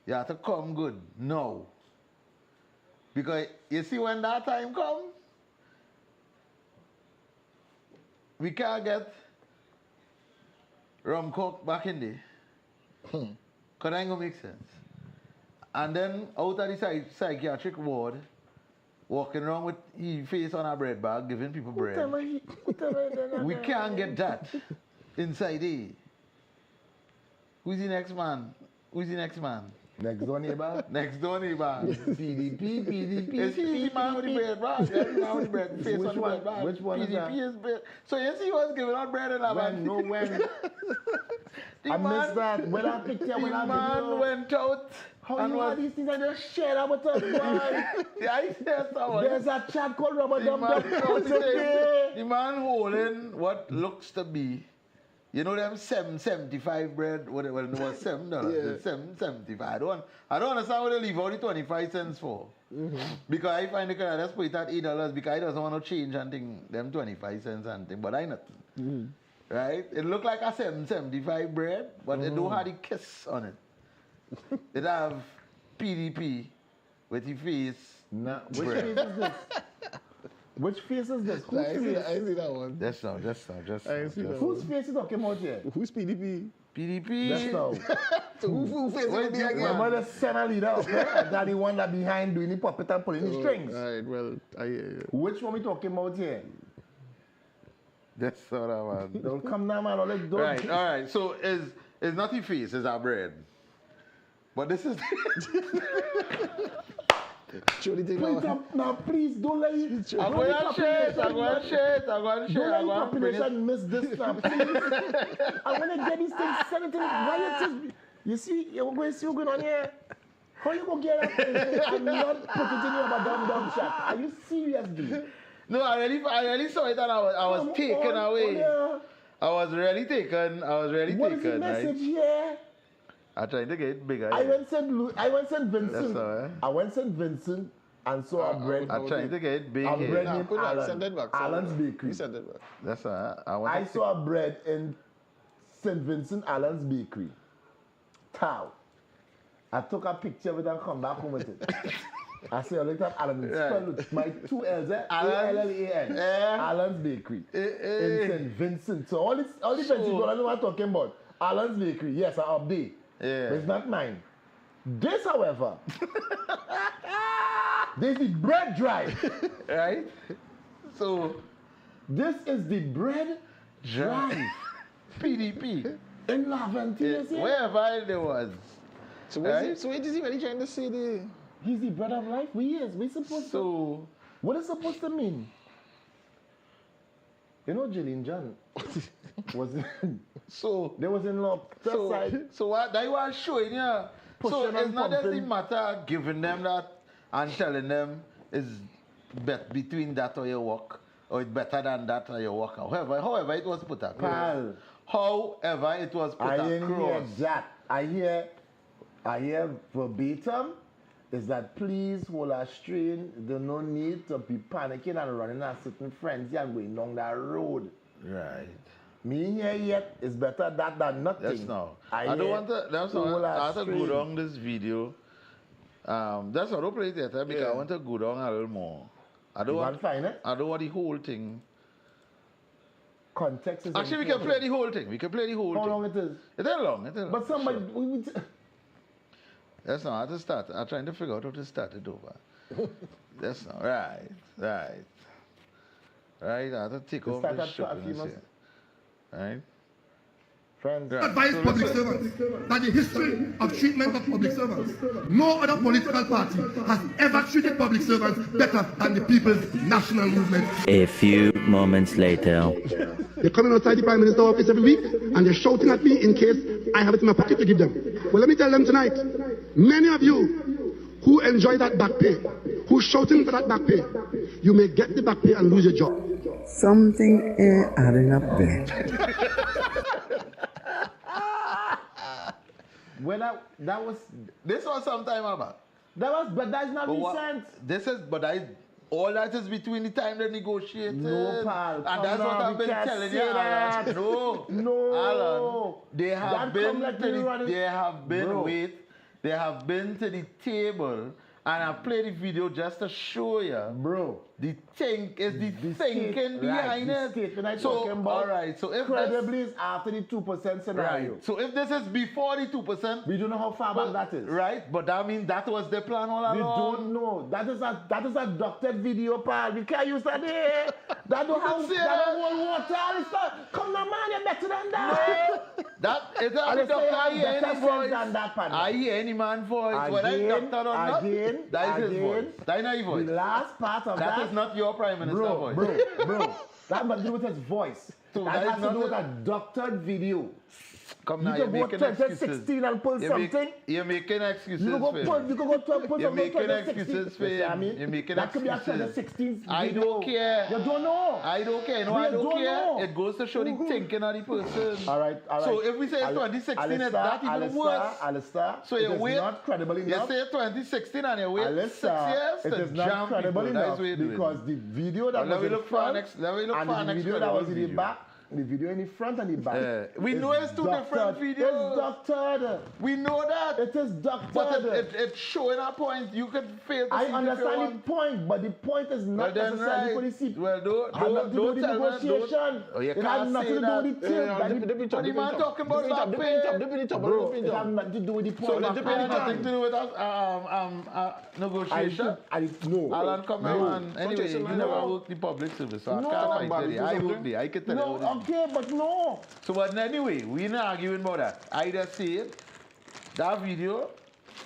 You have to come good now. Because you see when that time comes, we can't get rum coke back in there. Because that ain't gonna make sense. And then out of the psychiatric ward, walking around with his face on a bread bag, giving people bread. We can't get that inside there. Who's the next man? Next door neighbor? Next door neighbor. PDP. Is he the man with the bread bag? Yeah, the man with the bread face on the bread bag. Which one PDP is bread. So you see what's giving out bread and that man? I missed that. When I picked you, when I man went out. How you know these things are just shared out with us, boy? Yeah, I said someone. There's a chat called Robert Dumb. The man holding what looks to be, you know them $7.75 bread, well, it was $7. Yeah. $7.75. I don't understand what they leave out the 25 cents for. Because I find the guy just put it at $8 because I doesn't want to change anything, them 25 cents and thing, but I not. Right? It look like a $7.75 bread, but it don't have the kiss on it. It have PDP with the face. Nah, which face is this? Which face is this? Whose face? I see that one. Just now. Whose face is talking about here? Who's PDP? PDP. Just now. So who face is again? Remember the center leader, okay? That the one that behind doing the puppet and pulling the strings. All right, well, I hear you. Which one we talking about here? That's all that man. Don't come down, man. Don't. Right, all right. So it's not the face, it's our bread. But this is now, please don't let it. I'm going to share it. Don't let the population miss this now, please. I want to get these things sent to rioters. You see, you're going to see what's going on here. How you going to get up and not put it in your dumb shot? Are you serious, dude? No, I really saw it and I was taken away. Yeah. I was really taken. What is the message here? I tried to get it bigger. I went St. Vincent. That's all right. I went St. Vincent and saw a bread. I tried to get it big. A bread Nah, named put that, Alan. send that back. Alan's Bakery. You send that back. That's all right. I saw a bread in St. Vincent Alan's Bakery. Tau. I took a picture with it and come back home with it. I say, I looked at Alan, it's spelled with my 2 L's, A-L-L-A-N. Alan's Bakery in St. Vincent. So all the fancy people, I know what I'm talking about. Alan's Bakery, yes, I update. Yeah. But it's not mine. This, however, this is the bread drive. Right? So, this is the bread drive. PDP. In Laventia, wherever there was. So what is he really trying to say there? He's the bread of life. We supposed to. What is supposed to mean? You know, Jillian John was they was in love. So what that was showing you. So Pushing it's and not just the pumping. matter giving them that and telling them is between that or your work, or it's better than that or your work. However it was put across. However it was put I didn't hear across. that. I hear verbatim is that please hold a strain. There's no need to be panicking and running a certain frenzy and going down that road. Right. Me here yet is better that than nothing. That's now. I don't want to. That's not. I have to go down this video. That's not. Don't play it yet because I want to go down a little more. I don't want. Find it? I don't want the whole thing. Context is actually important. we can play the whole thing. We can play the whole thing. How long it is? It ain't long. It ain't long. But somebody. Sure. That's not how to start. I'm trying to figure out how to start it over. That's not right. I have to take off this shopping here. Right? Friends. Advise public servants that the history of treatment of public servants, no other political party has ever treated public servants better than the People's National Movement. A few moments later. They're coming outside the Prime Minister's office every week and they're shouting at me in case I have it in my pocket to give them. Well, let me tell them tonight, many of you who enjoy that back pay, who's shouting for that back pay, you may get the back pay and lose your job. Something ain't adding up there. This was some time about. But that's not recent. All that is between the time they negotiated. No, pal. And that's what I've been telling you, Alan. No, Alan. They have been to the table, and I played the video just to show you, bro. The thing is the thinking behind it. So, all right. So if credibly is after the 2% scenario. Right. So if this is before the 2%, we don't know how far back that is. Right. But that means that was the plan all along. We don't know. That is a doctored video, pal. We can't use that there. That don't have hold water. Come on, man, you're better than that. That is a doctor. I hear any voice. I hear any man voice. When I doctor or not, that is his voice. That is not his voice. The last part of that is not your Prime Minister voice. Bro. That has to do with his voice. So that has to do with a doctored video. Come now, you're making excuses. 16 and pull something. You're making excuses. You can go pull you're making excuses for him. You're making that could be a 2016 video. I don't care. You don't know. I don't care. No, I don't care. It goes to show the thinking of the person. All right. So if we say 2016, it's that even worse. Alistair, so you wait. Not credible enough. You say 2016 and you wait 6 years to jam credible enough because the video that was in the front and the video that was in the back. The video in the front and the back. We know it's two different videos. It's doctored. We know that. It is doctored. But it's showing a point. You could fail to I see understand the point, but the point is not necessarily for the seat. Well, don't tell me. It has nothing to do with the tip. What the man talking about back pay? Bro, it has nothing to do with the point. So it has nothing to do with negotiation? No. Alan, come on. Anyway, you never worked the public service, so I can't fight it. I worked there. I can tell you. Okay, but no. So, but anyway, we're not arguing about that. I just say it. That video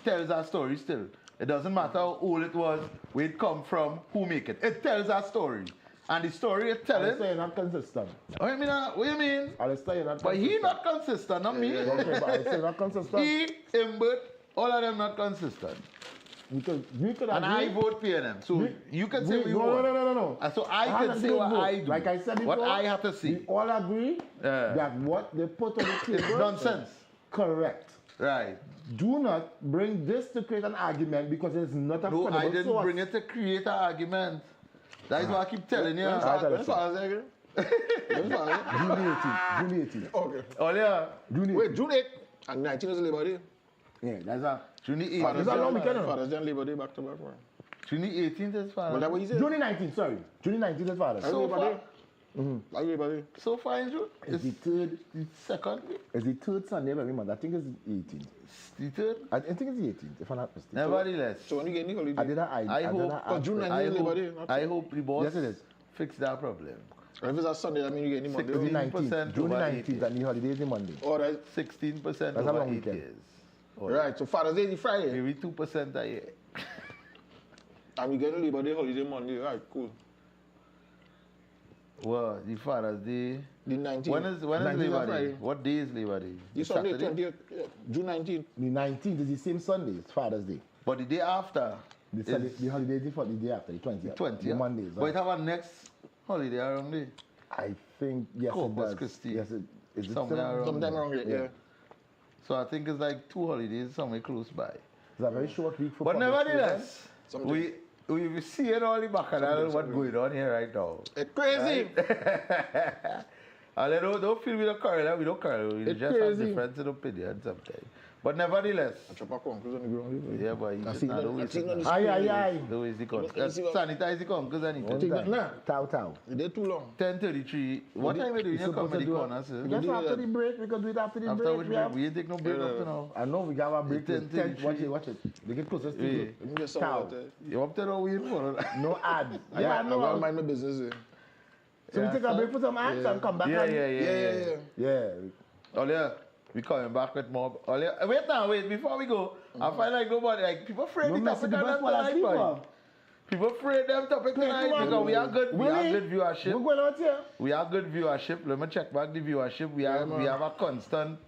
tells a story still. It doesn't matter how old it was, where it come from, who make it. It tells a story. And the story is telling... Alistair, you're not consistent. What do you mean? Alistair, you're not consistent. But he not consistent, not me. Okay, but Alistair, you're not consistent. He, Imbert, all of them not consistent. We could and agree. I vote PNM. So you can say what you want. No. And so I can say what I do. Like I said before, what I have to see. We all agree that what they put on the table is nonsense. Correct. Right. Do not bring this to create an argument because it's not a credible I didn't source. bring it to create an argument. That is what I keep telling you. When Father's Day again? June 18. Okay. Oh yeah. Wait, June 8th and 19th is Labor Day. Yeah, that's a June 18th. Father's Day and Labor Day back to back, man. June 18th is Father's Day. Well, that's what he said. June 19th, sorry. June 19th is Father's Day. So far. Labor Day. So far in June. It's the second week. It's the third Sunday of every month. I think it's the 18th. The third? I think it's the 18th, if I'm not mistaken. Nevertheless. So when you get any holiday? I hope. June 19th is Labor Day. I hope the boss Yes, it is. fix that problem. If it's a Sunday, that means you get any Monday. June 19th. June 19th, and the holiday is the Monday. All right. 16% That's a over long 8 weekend. years. Right, so Father's Day is Friday. Maybe 2% a year. And we get a Labor Day holiday Monday. Right, cool. Well, the Father's Day. The 19th. When is Labor Day? What day is Labor Day? The Sunday, 20th, June 19th. The 19th is the same Sunday, it's Father's Day. But the day after. The holiday is for the day after, the 20th. The 20th. The Monday. But it have a next holiday around there. I think, yes, Corpus it does. Christi. Yes, is it Somewhere around sometime around there, yeah. So I think it's like 2 holidays somewhere close by. It's a very short week for But public nevertheless, students. we seeing all the bacchanal what's going on here right now. It's crazy. Right? And don't feel we don't quarrel. We don't quarrel. We It's just crazy. have difference in opinion sometimes. But nevertheless. Yeah, but you just not always. Aye. The way the conquers. Sanitize the conquers and it. Tau. They're too long. 10:33. What time are you doing your comedy corner, sir? Just after the break, we can do it after the break. After which break? We ain't take no break up to now. I know we got our break. 10:33. Watch it. They get closest to you. Tau. You up to now waiting for it? No ad. Yeah, I don't mind my business. So we take a break for some ads and come back. Yeah. Oh yeah. We coming back with more. Wait, before we go, I find like nobody, like people afraid the topic on them tonight, boy. People afraid them topic tonight because we are good viewership. We're going out here. We have good viewership. Let me check back the viewership. We have a constant,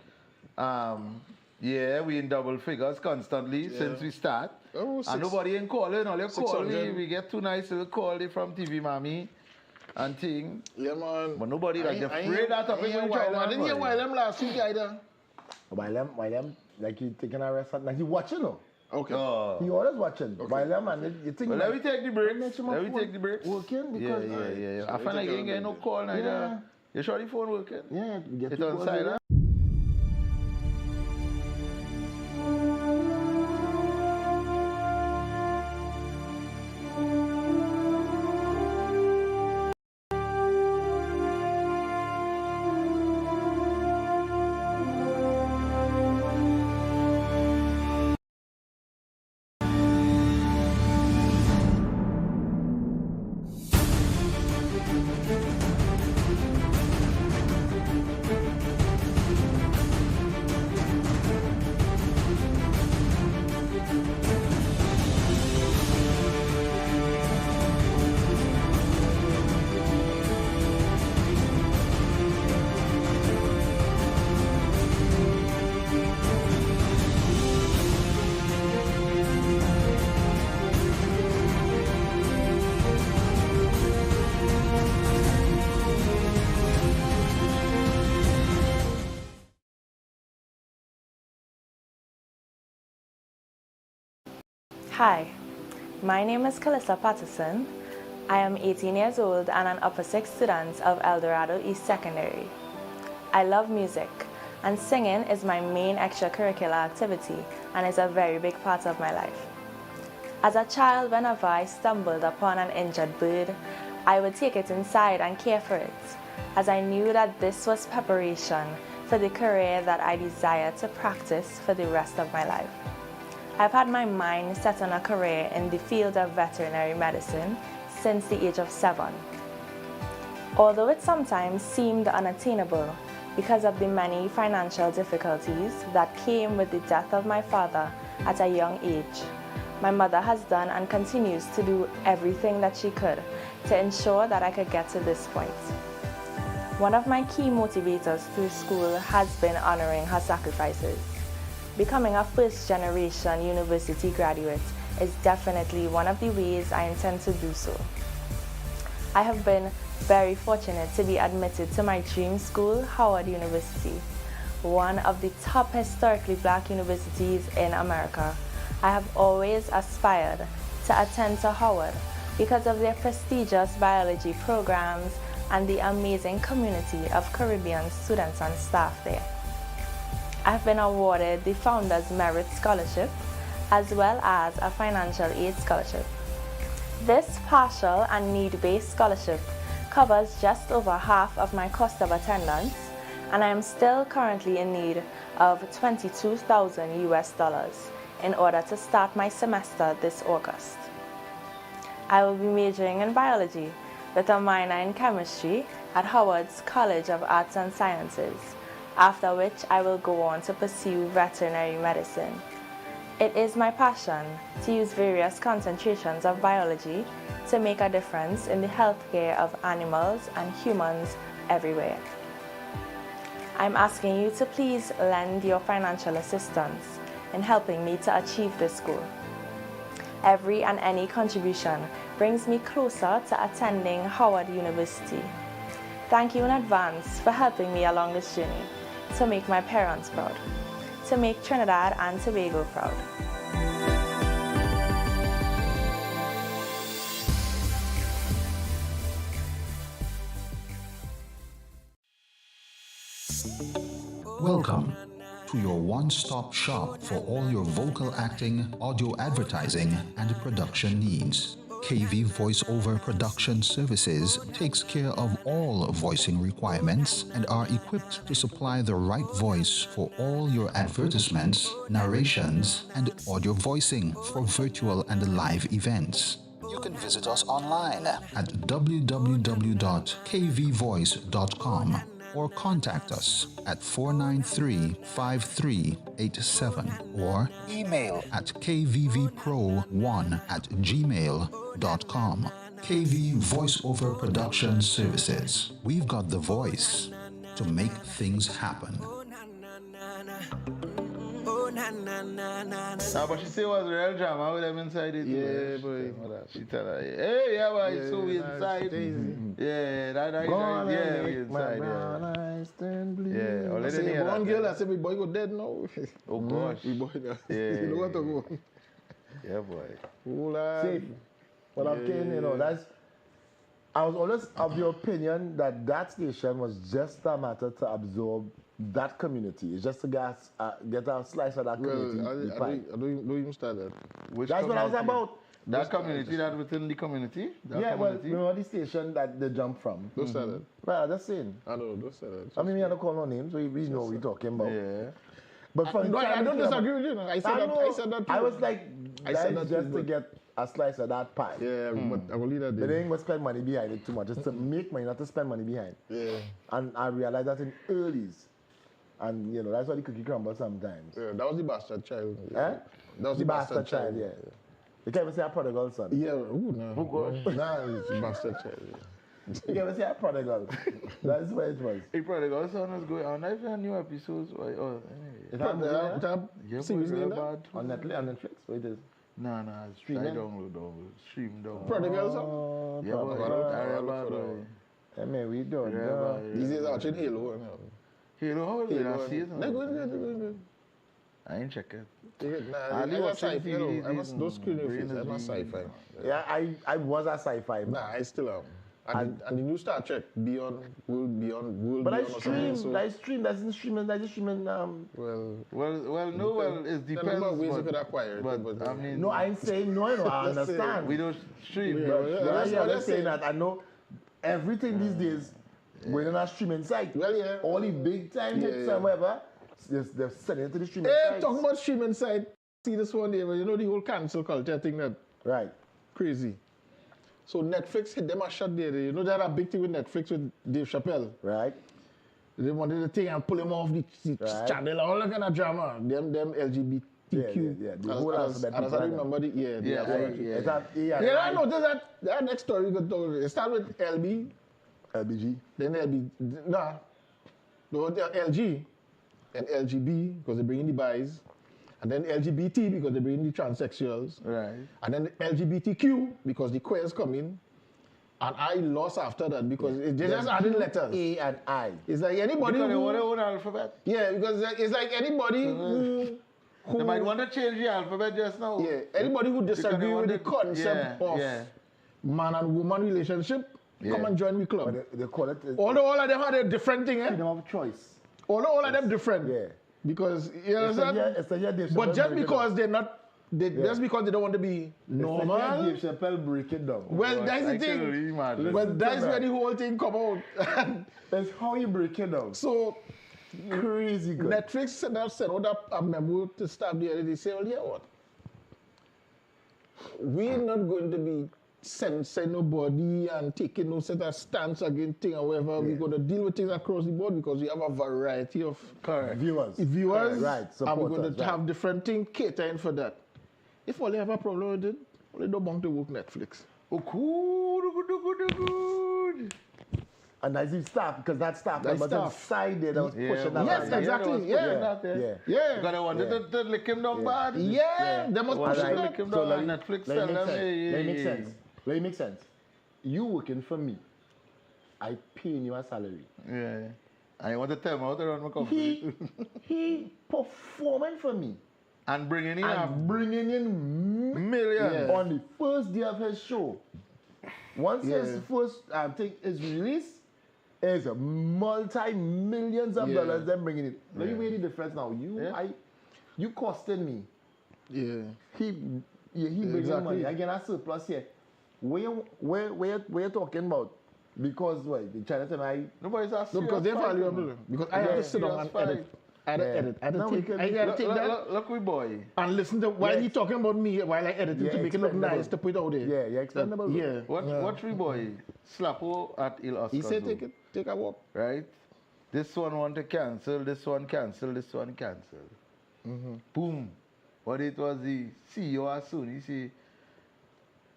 we in double figures constantly since we start. And nobody ain't calling. All you call me, we get too nice to call it from TV Mommy. And thing. Yeah, man. But nobody like afraid that topic. I didn't hear why them last week either. While them, like you taking a rest, like you watching, no? Okay. He always watching. Okay. While them, and you think. Well, let me take the breaks. Working because. Yeah. I find like you ain't getting no call neither. Yeah. You sure the phone working? Yeah, we get it's on silent. Hi, my name is Calissa Patterson. I am 18 years old and an upper sixth student of El Dorado East Secondary. I love music, and singing is my main extracurricular activity and is a very big part of my life. As a child, whenever I stumbled upon an injured bird, I would take it inside and care for it, as I knew that this was preparation for the career that I desired to practice for the rest of my life. I've had my mind set on a career in the field of veterinary medicine since the age of 7. Although it sometimes seemed unattainable because of the many financial difficulties that came with the death of my father at a young age, my mother has done and continues to do everything that she could to ensure that I could get to this point. One of my key motivators through school has been honoring her sacrifices. Becoming a first-generation university graduate is definitely one of the ways I intend to do so. I have been very fortunate to be admitted to my dream school, Howard University, one of the top historically black universities in America. I have always aspired to attend to Howard because of their prestigious biology programs and the amazing community of Caribbean students and staff there. I have been awarded the Founders Merit Scholarship as well as a financial aid scholarship. This partial and need-based scholarship covers just over half of my cost of attendance, and I am still currently in need of $22,000 US in order to start my semester this August. I will be majoring in biology with a minor in chemistry at Howard's College of Arts and Sciences, after which I will go on to pursue veterinary medicine. It is my passion to use various concentrations of biology to make a difference in the healthcare of animals and humans everywhere. I'm asking you to please lend your financial assistance in helping me to achieve this goal. Every and any contribution brings me closer to attending Howard University. Thank you in advance for helping me along this journey to make my parents proud, to make Trinidad and Tobago proud. Welcome to your one-stop shop for all your vocal acting, audio advertising, and production needs. KV Voiceover Production Services takes care of all voicing requirements and are equipped to supply the right voice for all your advertisements, narrations, and audio voicing for virtual and live events. You can visit us online at www.kvvoice.com or contact us at 493-5387 or email at kvvpro1@gmail.com. KV Voiceover Production Services. We've got the voice to make things happen. Nah, but she said it was real drama with them inside it. Yeah, boy. She tell her, hey, yeah, boy, yeah, so we inside. Yeah, that yeah, we inside. Yeah, already say near one that. girl, I said, my boy go dead now. Oh, gosh. My boy, Yeah. you know what to go. Yeah, boy. See, what I'm saying, you know, I was always of the opinion that that station was just a matter to absorb that community. It's just to get a slice of that community. I don't even start that. That's what I was about. That community, that within the community? Yeah, well, you know the station that they jump from. Don't start that. Well, I'm just saying. I know, don't start that. I mean, we don't call no names, we know what we're talking about. Yeah. But I don't disagree with you. I said that too. I was like, I said that's that just too, to get a slice of that pie. Yeah, but I will leave that there. But they ain't gonna spend money behind it too much. Just to make money, not to spend money behind. Yeah. And I realized that in earlies. And, you know, that's why the cookie crumble sometimes. Yeah, that was the bastard child. Yeah. Eh? That was the bastard child, yeah. You can't even say a prodigal son. Yeah, ooh, no. Oh, gosh. Nah, it's the bastard child. Yeah. You can't even say a prodigal. That's what it was. Hey, prodigal son was going on. I've had new episodes. Anyway. Series name bad. On Netflix? What it is? No, Streaming? Stream down. Prodigal son? Yeah, boy. I mean, we don't. These days watching Halo. Halo, how is it? I see it. Good. I ain't check it. Nah, I'm a sci-fi. Those screen face. I'm a sci-fi. Yeah, I was a sci-fi. Nah, I still am. And the new Star Trek, Beyond. But I stream. That's in streaming. Well, it depends. Ways you could acquire it. But I mean, no, I ain't saying no. I understand. We don't stream. I'm saying that I know everything these days. Going on a streaming site. Well, yeah. All the big time hits and whatever, they're sending it to the streaming site. Hey, talking about streaming site. See this one day, you know the whole cancel culture thing that. Right. Crazy. So Netflix hit them a shot there. You know that a big thing with Netflix with Dave Chappelle. Right. They wanted the thing and pull him off the channel, all that kind of drama. Them LGBTQ. Yeah. The whole alphabet. I remember the I noticed that next story got told. It started with LBG. Then LG and LGB because they bring in the buys. And then LGBT because they bring the transsexuals. Right. And then LGBTQ because the queers come in. And I lost after that because they just added letters. A and I. It's like anybody because who... they want their own alphabet. Yeah, because it's like anybody who... They might want to change the alphabet just now. Yeah, anybody who disagree with the concept of man and woman relationship, come and join the club. They call it... Although all of them had a different thing, freedom of choice. Although all of them different. Yeah. Because, you understand? But just because they're not... Just because they don't want to be normal. Dave Chappelle break it down. Well, that's the thing. Well, that's where the whole thing come out. That's how you break it down. So, crazy good. Netflix sent out a memo to stop the other. They say, well, yeah, what? We're not going to be censoring nobody and taking no set of stance against thing or whatever. We're going to deal with things across the board because we have a variety of viewers. Right, and we're going to have different things catering for that. If all they have a problem with it, they don't want to work Netflix. Oh, good. And that's the staff, because that staff was inside there that was pushing that. Yes, exactly. Yeah. Because they wanted to lick him down bad. Yeah, they must push to lick him down. And Netflix tell them, Let me make sense. You working for me. I paying you a salary. Yeah. I want to tell him how to run my company. He performing for me. And bringing in millions on the first day of his show. Once his first thing is released, it's a multi-millions of dollars them bringing it. Let me weigh the difference now. You costing me. Yeah. He bringing money. I get a surplus here. Where you talking about? Because the China time nobody's asking. No, because they're valuable. Because I have to sit down and edit. I gotta take that. Look, we boy. And listen to while he talking about me while I edit it to make it look nice to put it out there. Yeah, expendable. Yeah. What we boy? Slapo at Il Oscar. He said take a walk. Right? This one want to cancel, this one cancel, this one cancel. Boom. But it was the CEO as soon. He said,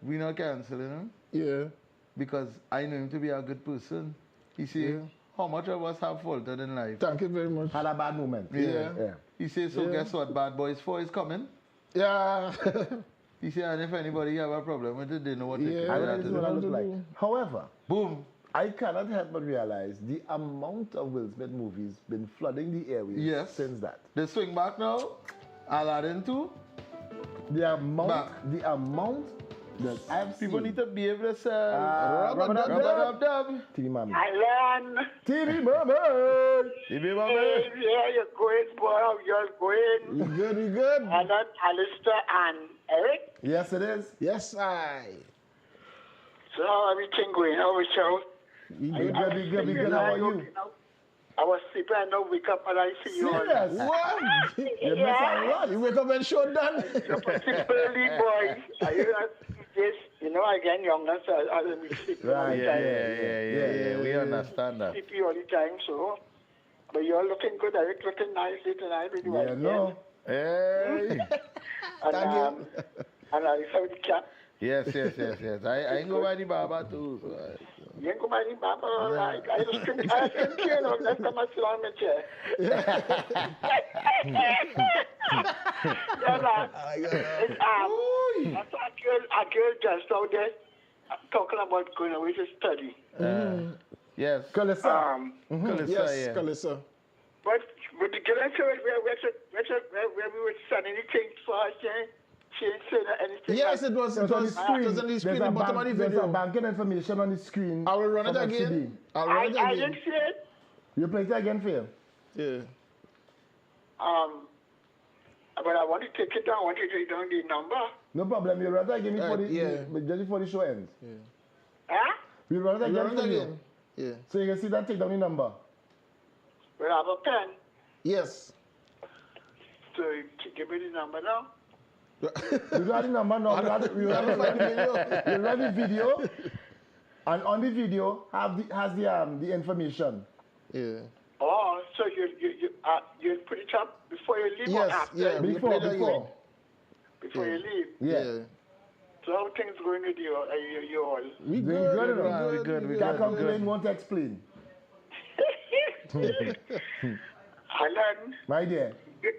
we not canceling him. Yeah. Because I know him to be a good person. He said, how much of us have faltered in life? Thank you very much. Had a bad moment. Yeah. He says, so guess what? Bad Boys 4 is coming. Yeah. He said, and if anybody have a problem with it, they know what they can do. However, boom, I cannot help but realize the amount of Will Smith movies been flooding the airwaves since that. They swing back now. Aladdin too. The amount that I've people seen. need to be able to say rub-a-dub-dub. TV Mommy. Alan. TV Mommy. TV Mommy. Hey, yeah, you're going, boy. How you're going? You good, you good. And that's Alistair and Eric? Yes, it is. Yes, I. So how everything going? How was your... We good. How are you? I was sleeping and now wake up and I see you. Serious? What? You miss a lot. You wake up and show done. You're particularly boy. I get younger, so I don't sleep all the time. Yeah. We understand that. Sleepy all the time, so. But you're looking good, Eric, looking nicely tonight with you. Yeah, no. Hey. And I saw the cat. Yes. I ain't go by the barber too. So you ain't go by the barber, all right. I just couldn't let them sit on my chair. I saw a girl just out there talking about going away to study. Yes. Kalissa. Kalissa. But the girl said where we were sending the things for her, she didn't say anything. Yes, it was on the screen. It was on the screen, the bottom of the video. There's a banking information on the screen. I will run it again. I didn't see it. You play it again for you? Yeah. But I want to take it down. I want you to take down the number. No problem. You rather give me just before the show ends. Yeah. Huh? We run it again for you. Yeah. So you can see that, take down the number. We have a pen. Yes. So you give me the number now. You don't have the number now. We have the video. And on the video has the information. Yeah. Oh, so you put it up before you leave or after? Yeah, before you leave. Yeah. So how things going with you all? We good. We can't complain, won't explain. Alan. My dear.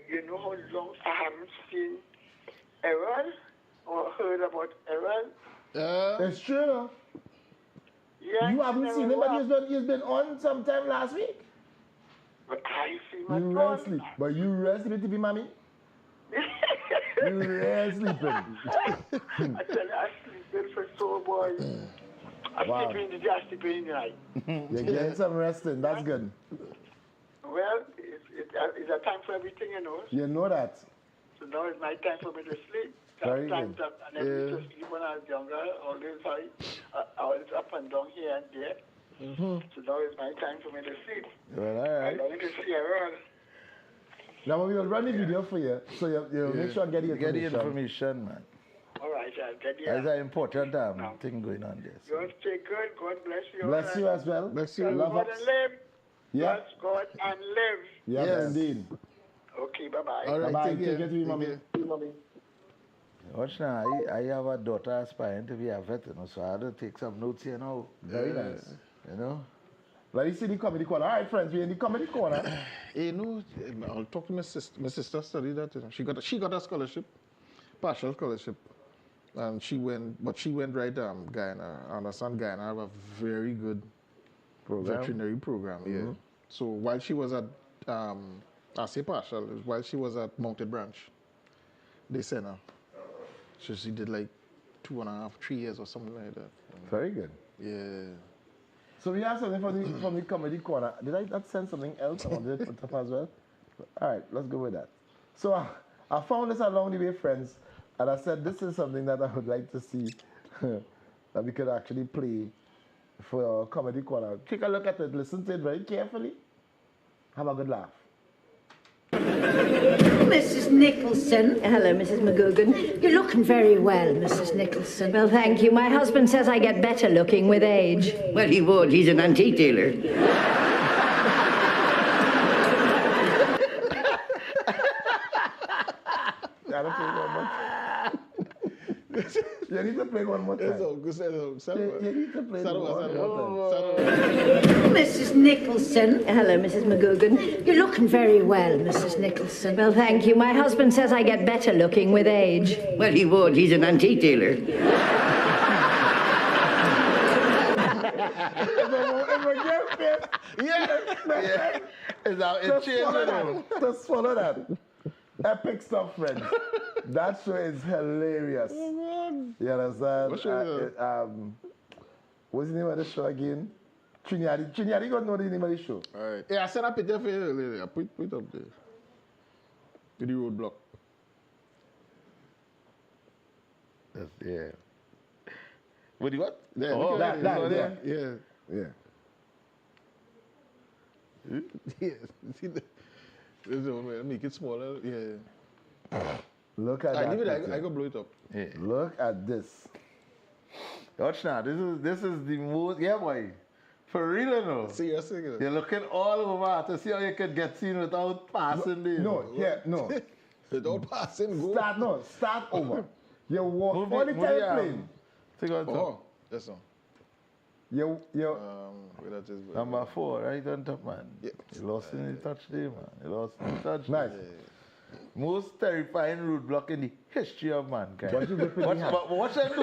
You know know how long I haven't seen Aaron or heard about Aaron. It's true. Yeah, you haven't seen him, but he's been on sometime last week. But I see my You rest sleep. But you rest sleeping, TV mommy? You rest sleeping. I tell you, I sleeping for so boy. I'm sleeping in the day, I sleeping in the night. You're getting some resting. That's good. Well, it's a time for everything, you know. You know that. So now it's my time for me to sleep. Very Sometimes good. I never used to sleep when I was younger. Always up and down here and there. So now it's my time for me to sleep. Well, all right. I'm going to see Aaron. Now we will run the video for you, so you make sure and get the information. Get the information, man. All right, I'll get the That's an important thing going on there. God stay good. God bless you. Bless you as well. Bless you. Love God ups. and live. Yeah. Bless God and live. Yes, indeed. Okay, bye-bye. All right, Bye-bye. take Take care. care to you, mommy. Watch now, I have a daughter aspiring to be a vet, you know, so I had to take some notes here now. Very nice. You know? Let me see the comedy corner. All right, friends, we're in the comedy corner. You know, I'll talk to my sister. My sister studied that. You know. She got a scholarship, partial scholarship, and she went right Guyana. I understand Guyana have a very good veterinary program. Yeah. So while she was at I say partial, while she was at Mounted Branch, they sent her. So she did like 2.5, 3 years or something like that. Very good. Yeah. So we have something from the comedy corner. Did I not send something else? I wanted to put up as well. All right, let's go with that. So I found this along the way, friends, and I said this is something that I would like to see that we could actually play for our comedy corner. Take a look at it, listen to it very carefully. Have a good laugh. Mrs. Nicholson. Hello, Mrs. McGugan. You're looking very well, Mrs. Nicholson. Well, thank you. My husband says I get better looking with age. Well, he would. He's an antique dealer. You need to play one more time. You need to play one more time. Mrs. Nicholson. Hello, Mrs. McGugan. You're looking very well, Mrs. Nicholson. Well, thank you. My husband says I get better looking with age. Well, he would. He's an antique dealer. Just follow that. Epic stuff, friends. That show is hilarious. You understand? What show is that? What's the name of the show again? Trinidad. You got to know the name of the show. All right. Yeah, I sent a picture for you earlier. Put it up there. To the roadblock. Yeah. What do you what? There, oh, that, Yeah. Yeah. See the, this is the one where make it smaller. Yeah. Look at that. Leave it. I go blow it up. Yeah. Look at this. Watch now. This is the most. Yeah, boy. For real, no. Seriously. You're looking all over to see how you could get seen without passing this. No. Without passing, go. Start over. You walk all the time plane. Take on top. Oh, that's all. Where that is. Number 4, right on top, man. Yeah. You lost in the touch there, man. You lost in the touch. Nice. Most terrifying roadblock in the history of mankind. Watch them do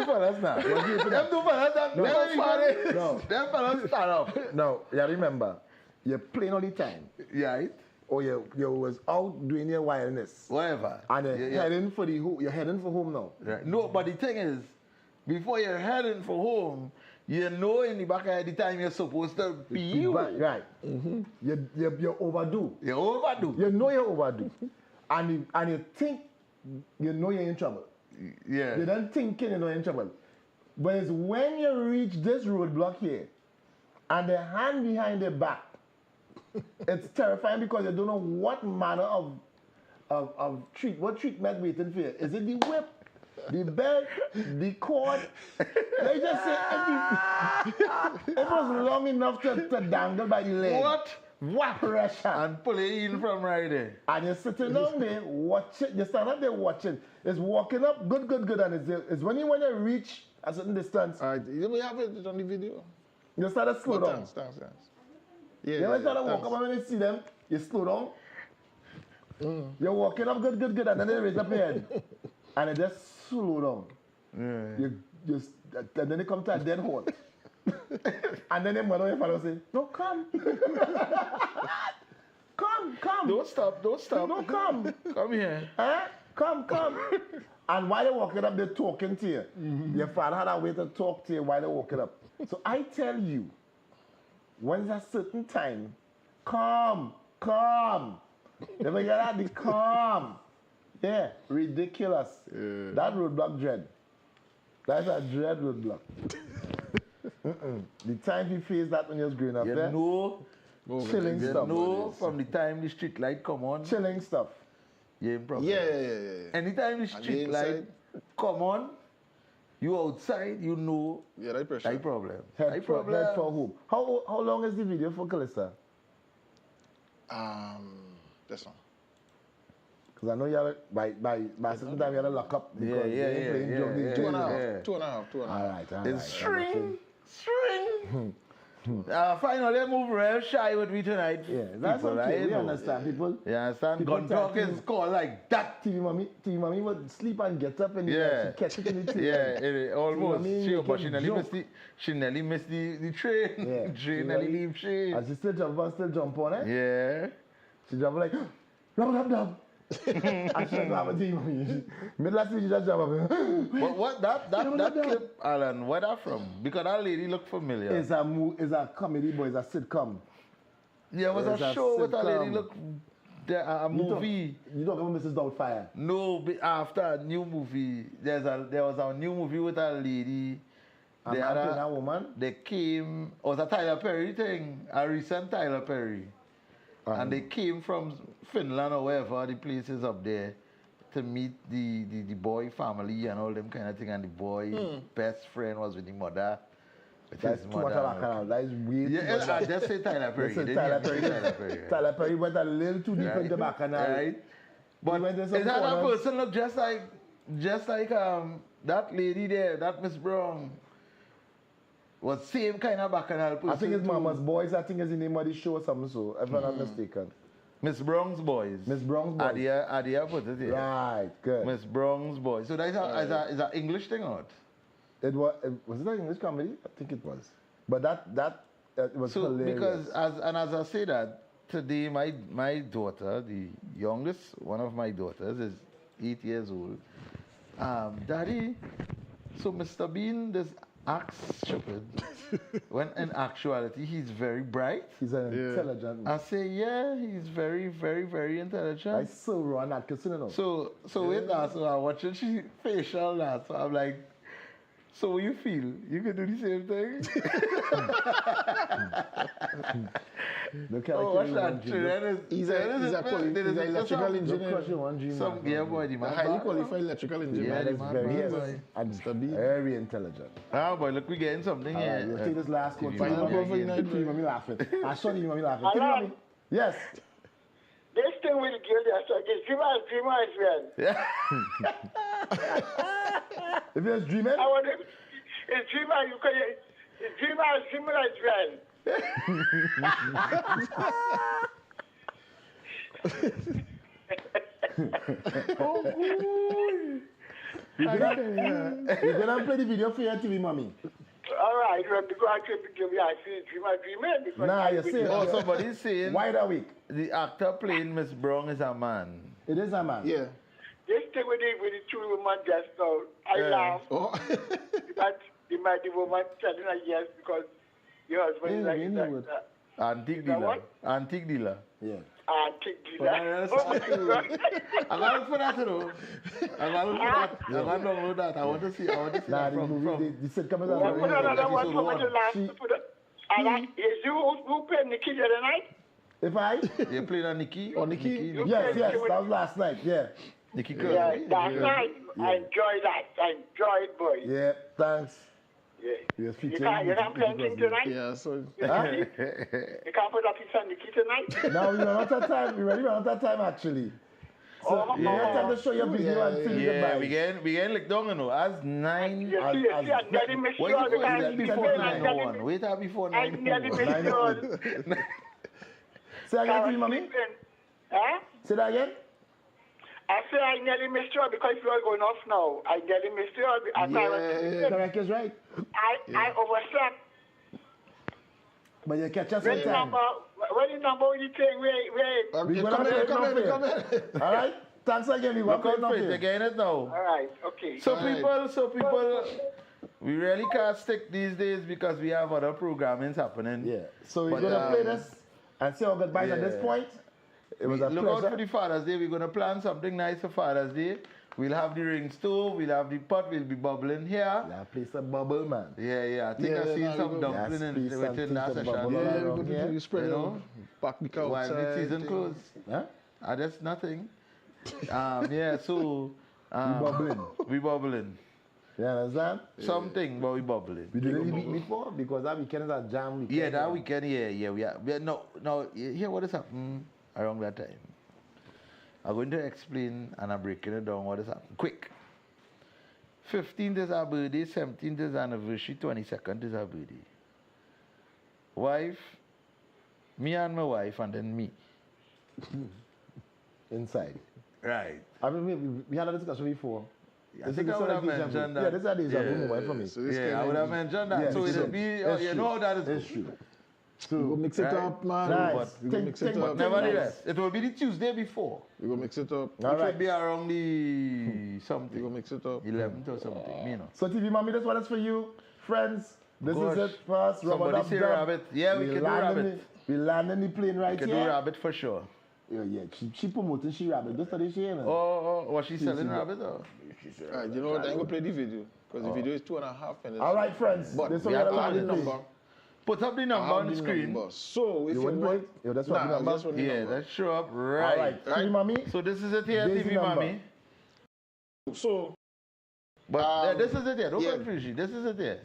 fellas now. Them two fellas, them fellas stand up. No, you remember, you're playing all the time. Right? Or you was out doing your wildness. Whatever. And you're heading for you're heading for home now. Right. No, but the thing is, before you're heading for home, you know in the back of the time you're supposed to be you. Right. Mm-hmm. You're overdue. You're overdue. You know you're overdue. and you think you know you're in trouble. Yeah. You don't think you know you're in trouble. But it's when you reach this roadblock here and the hand behind the back, it's terrifying because you don't know what manner of treatment waiting for you. Is it the whip, the belt, the cord? They just say it was long enough to dangle by the leg. What pressure? And pull it in from right there. And you're sitting down there watching. You stand up there watching. It's walking up good, and it's when you reach a certain distance. We have it on the video. You start to slow down. Stance. Yeah. You start to walk up and when you see them, you slow down. You're walking up good, and then they raise up your head. And it just slow down. You just, and then they come to a dead halt. And then they mother your father say, no, come. Come. Don't stop. No, come. Come here. Huh? Come. And while they're walking up, they're talking to you. Your father had a way to talk to you while they're walking up. So I tell you, when it's a certain time, come. Never get that, the come. Yeah, ridiculous. That roadblock dread. That's a dread roadblock. The time you face that when you're growing up, chilling stuff. From the time the street light come on. Chilling stuff. Yeah, problem. Yeah. Anytime the street light come on, you outside, you know. Yeah, that pressure. That problem. Head for home. How long is the video for, Calista? This one. Because I know you had by certain time you had to lock up. Because yeah. 2.5. All right. It's string. Finally, move real shy with me tonight. Yeah, that's people, okay. We understand people. You understand? Gun talk is called like that. TV mommy would sleep and get up and she catch it in the tail. Yeah, almost. But she nearly missed the train. Yeah. She nearly leave she. And she still jump on it. Yeah. She jump like, rub. I should have a team. Mid last week, she just jump up. But what that clip, Alan? Where that from? Because that lady looked familiar. It's a comedy, but it's a sitcom. Yeah, it was a show with a lady look. A movie. You don't remember Mrs. Doubtfire? No, after a new movie, there was a new movie with a lady. A woman. They came. It was a Tyler Perry thing. A recent Tyler Perry. And they came from Finland or wherever the places up there to meet the boy family and all them kind of thing. And the boy best friend was with the mother. That's too much of a That is weird. Yeah, I just say Tyler Perry. Tyler Perry went a little too deep in the bacchanal. Right. But is that a person look just like that lady there, that Miss Brown? Was same kind of bacchanal person. I think it's Mama's Boys. I think it's the name of the show or something so, if I'm not mistaken. Miss Brown's Boys. Adia put it here. Right, good. Miss Brown's Boys. So that's is an English thing or what? Was it an English comedy? I think it was. But that was hilarious. Because as I say that, today my daughter, the youngest one of my daughters, is 8 years old. Daddy, so Mr. Bean, this acts stupid when in actuality he's very bright. He's an intelligent man. I say, yeah, he's very, very, very intelligent. I so Ron Atkinson, you know. So with that, so I'm watching she facial that, so I'm like, so you feel you can do the same thing? Watch that. He's an electrical engineer. Some gear boy, the man. Highly qualified electrical engineer. Very intelligent. Ah, boy, look, we're getting something here. We'll take this last one. Final call for United. Mommy laughing. I saw you, mommy laughing. Hello? Yes. This thing with the girl, it's dreamer as well. If you're dreaming? It's dreamer, you can. It's dreamer as well. Oh, boy. You're gonna play the video for your TV, mommy. All right, we have to go out to give you a dreamer. Nah, you see. Somebody's saying. Why that week? The actor playing Miss Brown is a man. It is a man. Yeah. This thing with the two women just now, I laugh. That the woman telling her yes because your husband is like that. Antique dealer. Antique dealer. Yeah. Antique dealer. Oh my God. I'm going to put that through. I'm going to download that. I want to see. Nah, the sitcom is a put another one for me to laugh. Is you who played Nikki the other night? If I? You played on Nikki? Or Nikki? Yes, that was last night, yeah. Nikki Curl. Yeah, last night. Yeah. I enjoyed that. I enjoyed, boy. Yeah, thanks. Yeah. You're not playing tonight? Yeah, so. You can't put a piece on Nikki tonight? No, we run out of time. We already run out of time, actually. So, you have time to show your video and feel goodbye. We getting licked down, you know. As 9. Wait till before 9:01. Wait till before 9:01. Say that again, mommy? Huh? Say that again? I say I nearly missed you because you are going off now. I nearly missed you. Correct is right. I overslept. But you catch us When on the time. number with the thing, wait. We come in. All right. Thanks again. We Look welcome out for it. you. They're getting it now. All right, okay. So people, we really can't stick these days because we have other programmings happening. Yeah. So we're going to play this and say our goodbyes at this point. It was a Look pleasure. out for the Father's Day. We're going to plan something nice for Father's Day. We'll have the ring stove, we'll have the pot, we'll be bubbling here. Yeah, play some bubble, man. Yeah. I think I've seen some dumpling within that session. Yeah, you spread it back the couch. While the season closed. Huh? That's nothing. So... we bubbling. You understand? Something, but we bubbling. We did it week before because that weekend is a jam weekend. Yeah, that weekend, we are. No, here what is happening around that time. I'm going to explain and I'm breaking it down what is happening. Quick. 15th is our birthday, 17th is anniversary, 22nd is our birthday. Wife, me and my wife, and then me. Inside. Right. I mean, we had a discussion before. I think I would have mentioned that. Yeah, this is a deja vu moment for me. So I would have mentioned that. So it'll be, you know how that is. It's true. So we'll mix it up, man. Nice. We'll mix it up. Nevertheless, it will be the Tuesday before. We will mix it up. It will be around the something. We will mix it up. 11th or something, you know. So TV Mommy, this one is for you. Friends, this is it for us. Somebody say rabbit. Yeah, we can do rabbit. We land in the plane right here. We can do rabbit for sure. Yeah. She promoting she rabbit. Just today she ain't. Was she selling rabbit or? You know what? I'm going to play the video. Because the video is 2.5 minutes. All right, friends. But this we have to have the number. Put up the number on the screen. So if you want... that's what the number. Yeah, let's show up right. All right, TV Mommy. So this is it here, TV Mommy. So... But this is it here. Don't confuse you. This is it here.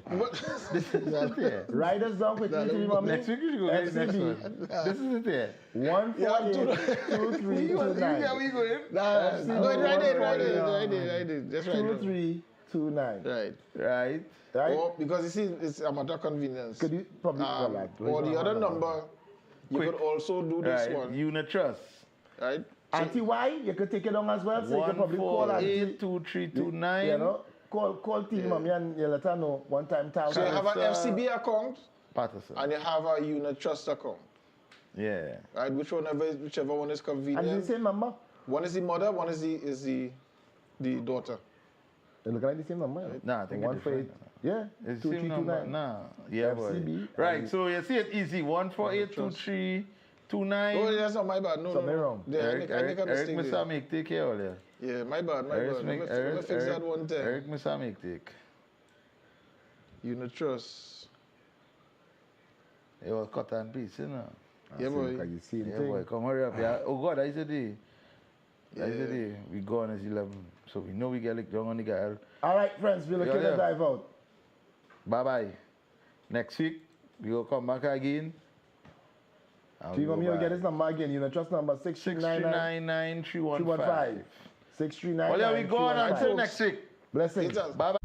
This is it here. Write us down quickly, TV Mommy. Next week you should go get the next one. This is it here. 1482329. Yeah, we going. Right there. That's right. 2329. Right. Or because you see, it's a matter of convenience. Could you probably or the other number, you could also do this one. Unit Trust. Right. Auntie Y, you could take it on as well. So you can probably call Auntie 1482329. You know, call TV Mommy and you let her know one time. So you have an FCB account. Patterson. And you have a Unit Trust account. Yeah. Right. Whichever one is convenient. And the same number. One is the mother. One is the daughter. They look like the same number. Right? Nah, I think it's different. Yeah. It's the same number. Nah. Yeah, boy. Right. So you see it easy. 1482329. Oh, that's not my bad. No. Something wrong. Yeah, I make a mistake. Eric Mr. Make take care of you. Yeah, my bad. Let me fix that one time. Eric Mr. Make take. Unit Trust. It was cut and piece, you know. Yeah, boy. Yeah, boy. Come hurry up. Yeah. Oh, God, I said it. We go on as 11. So we know we get licked down on the guy. All right, friends, we're looking to dive out. Bye-bye. Next week, we will come back again. TV Mommy, you'll get this number again. You know, trust number 6399315. 6399315. Well, yeah, we go on until next week. Blessings. Bye-bye.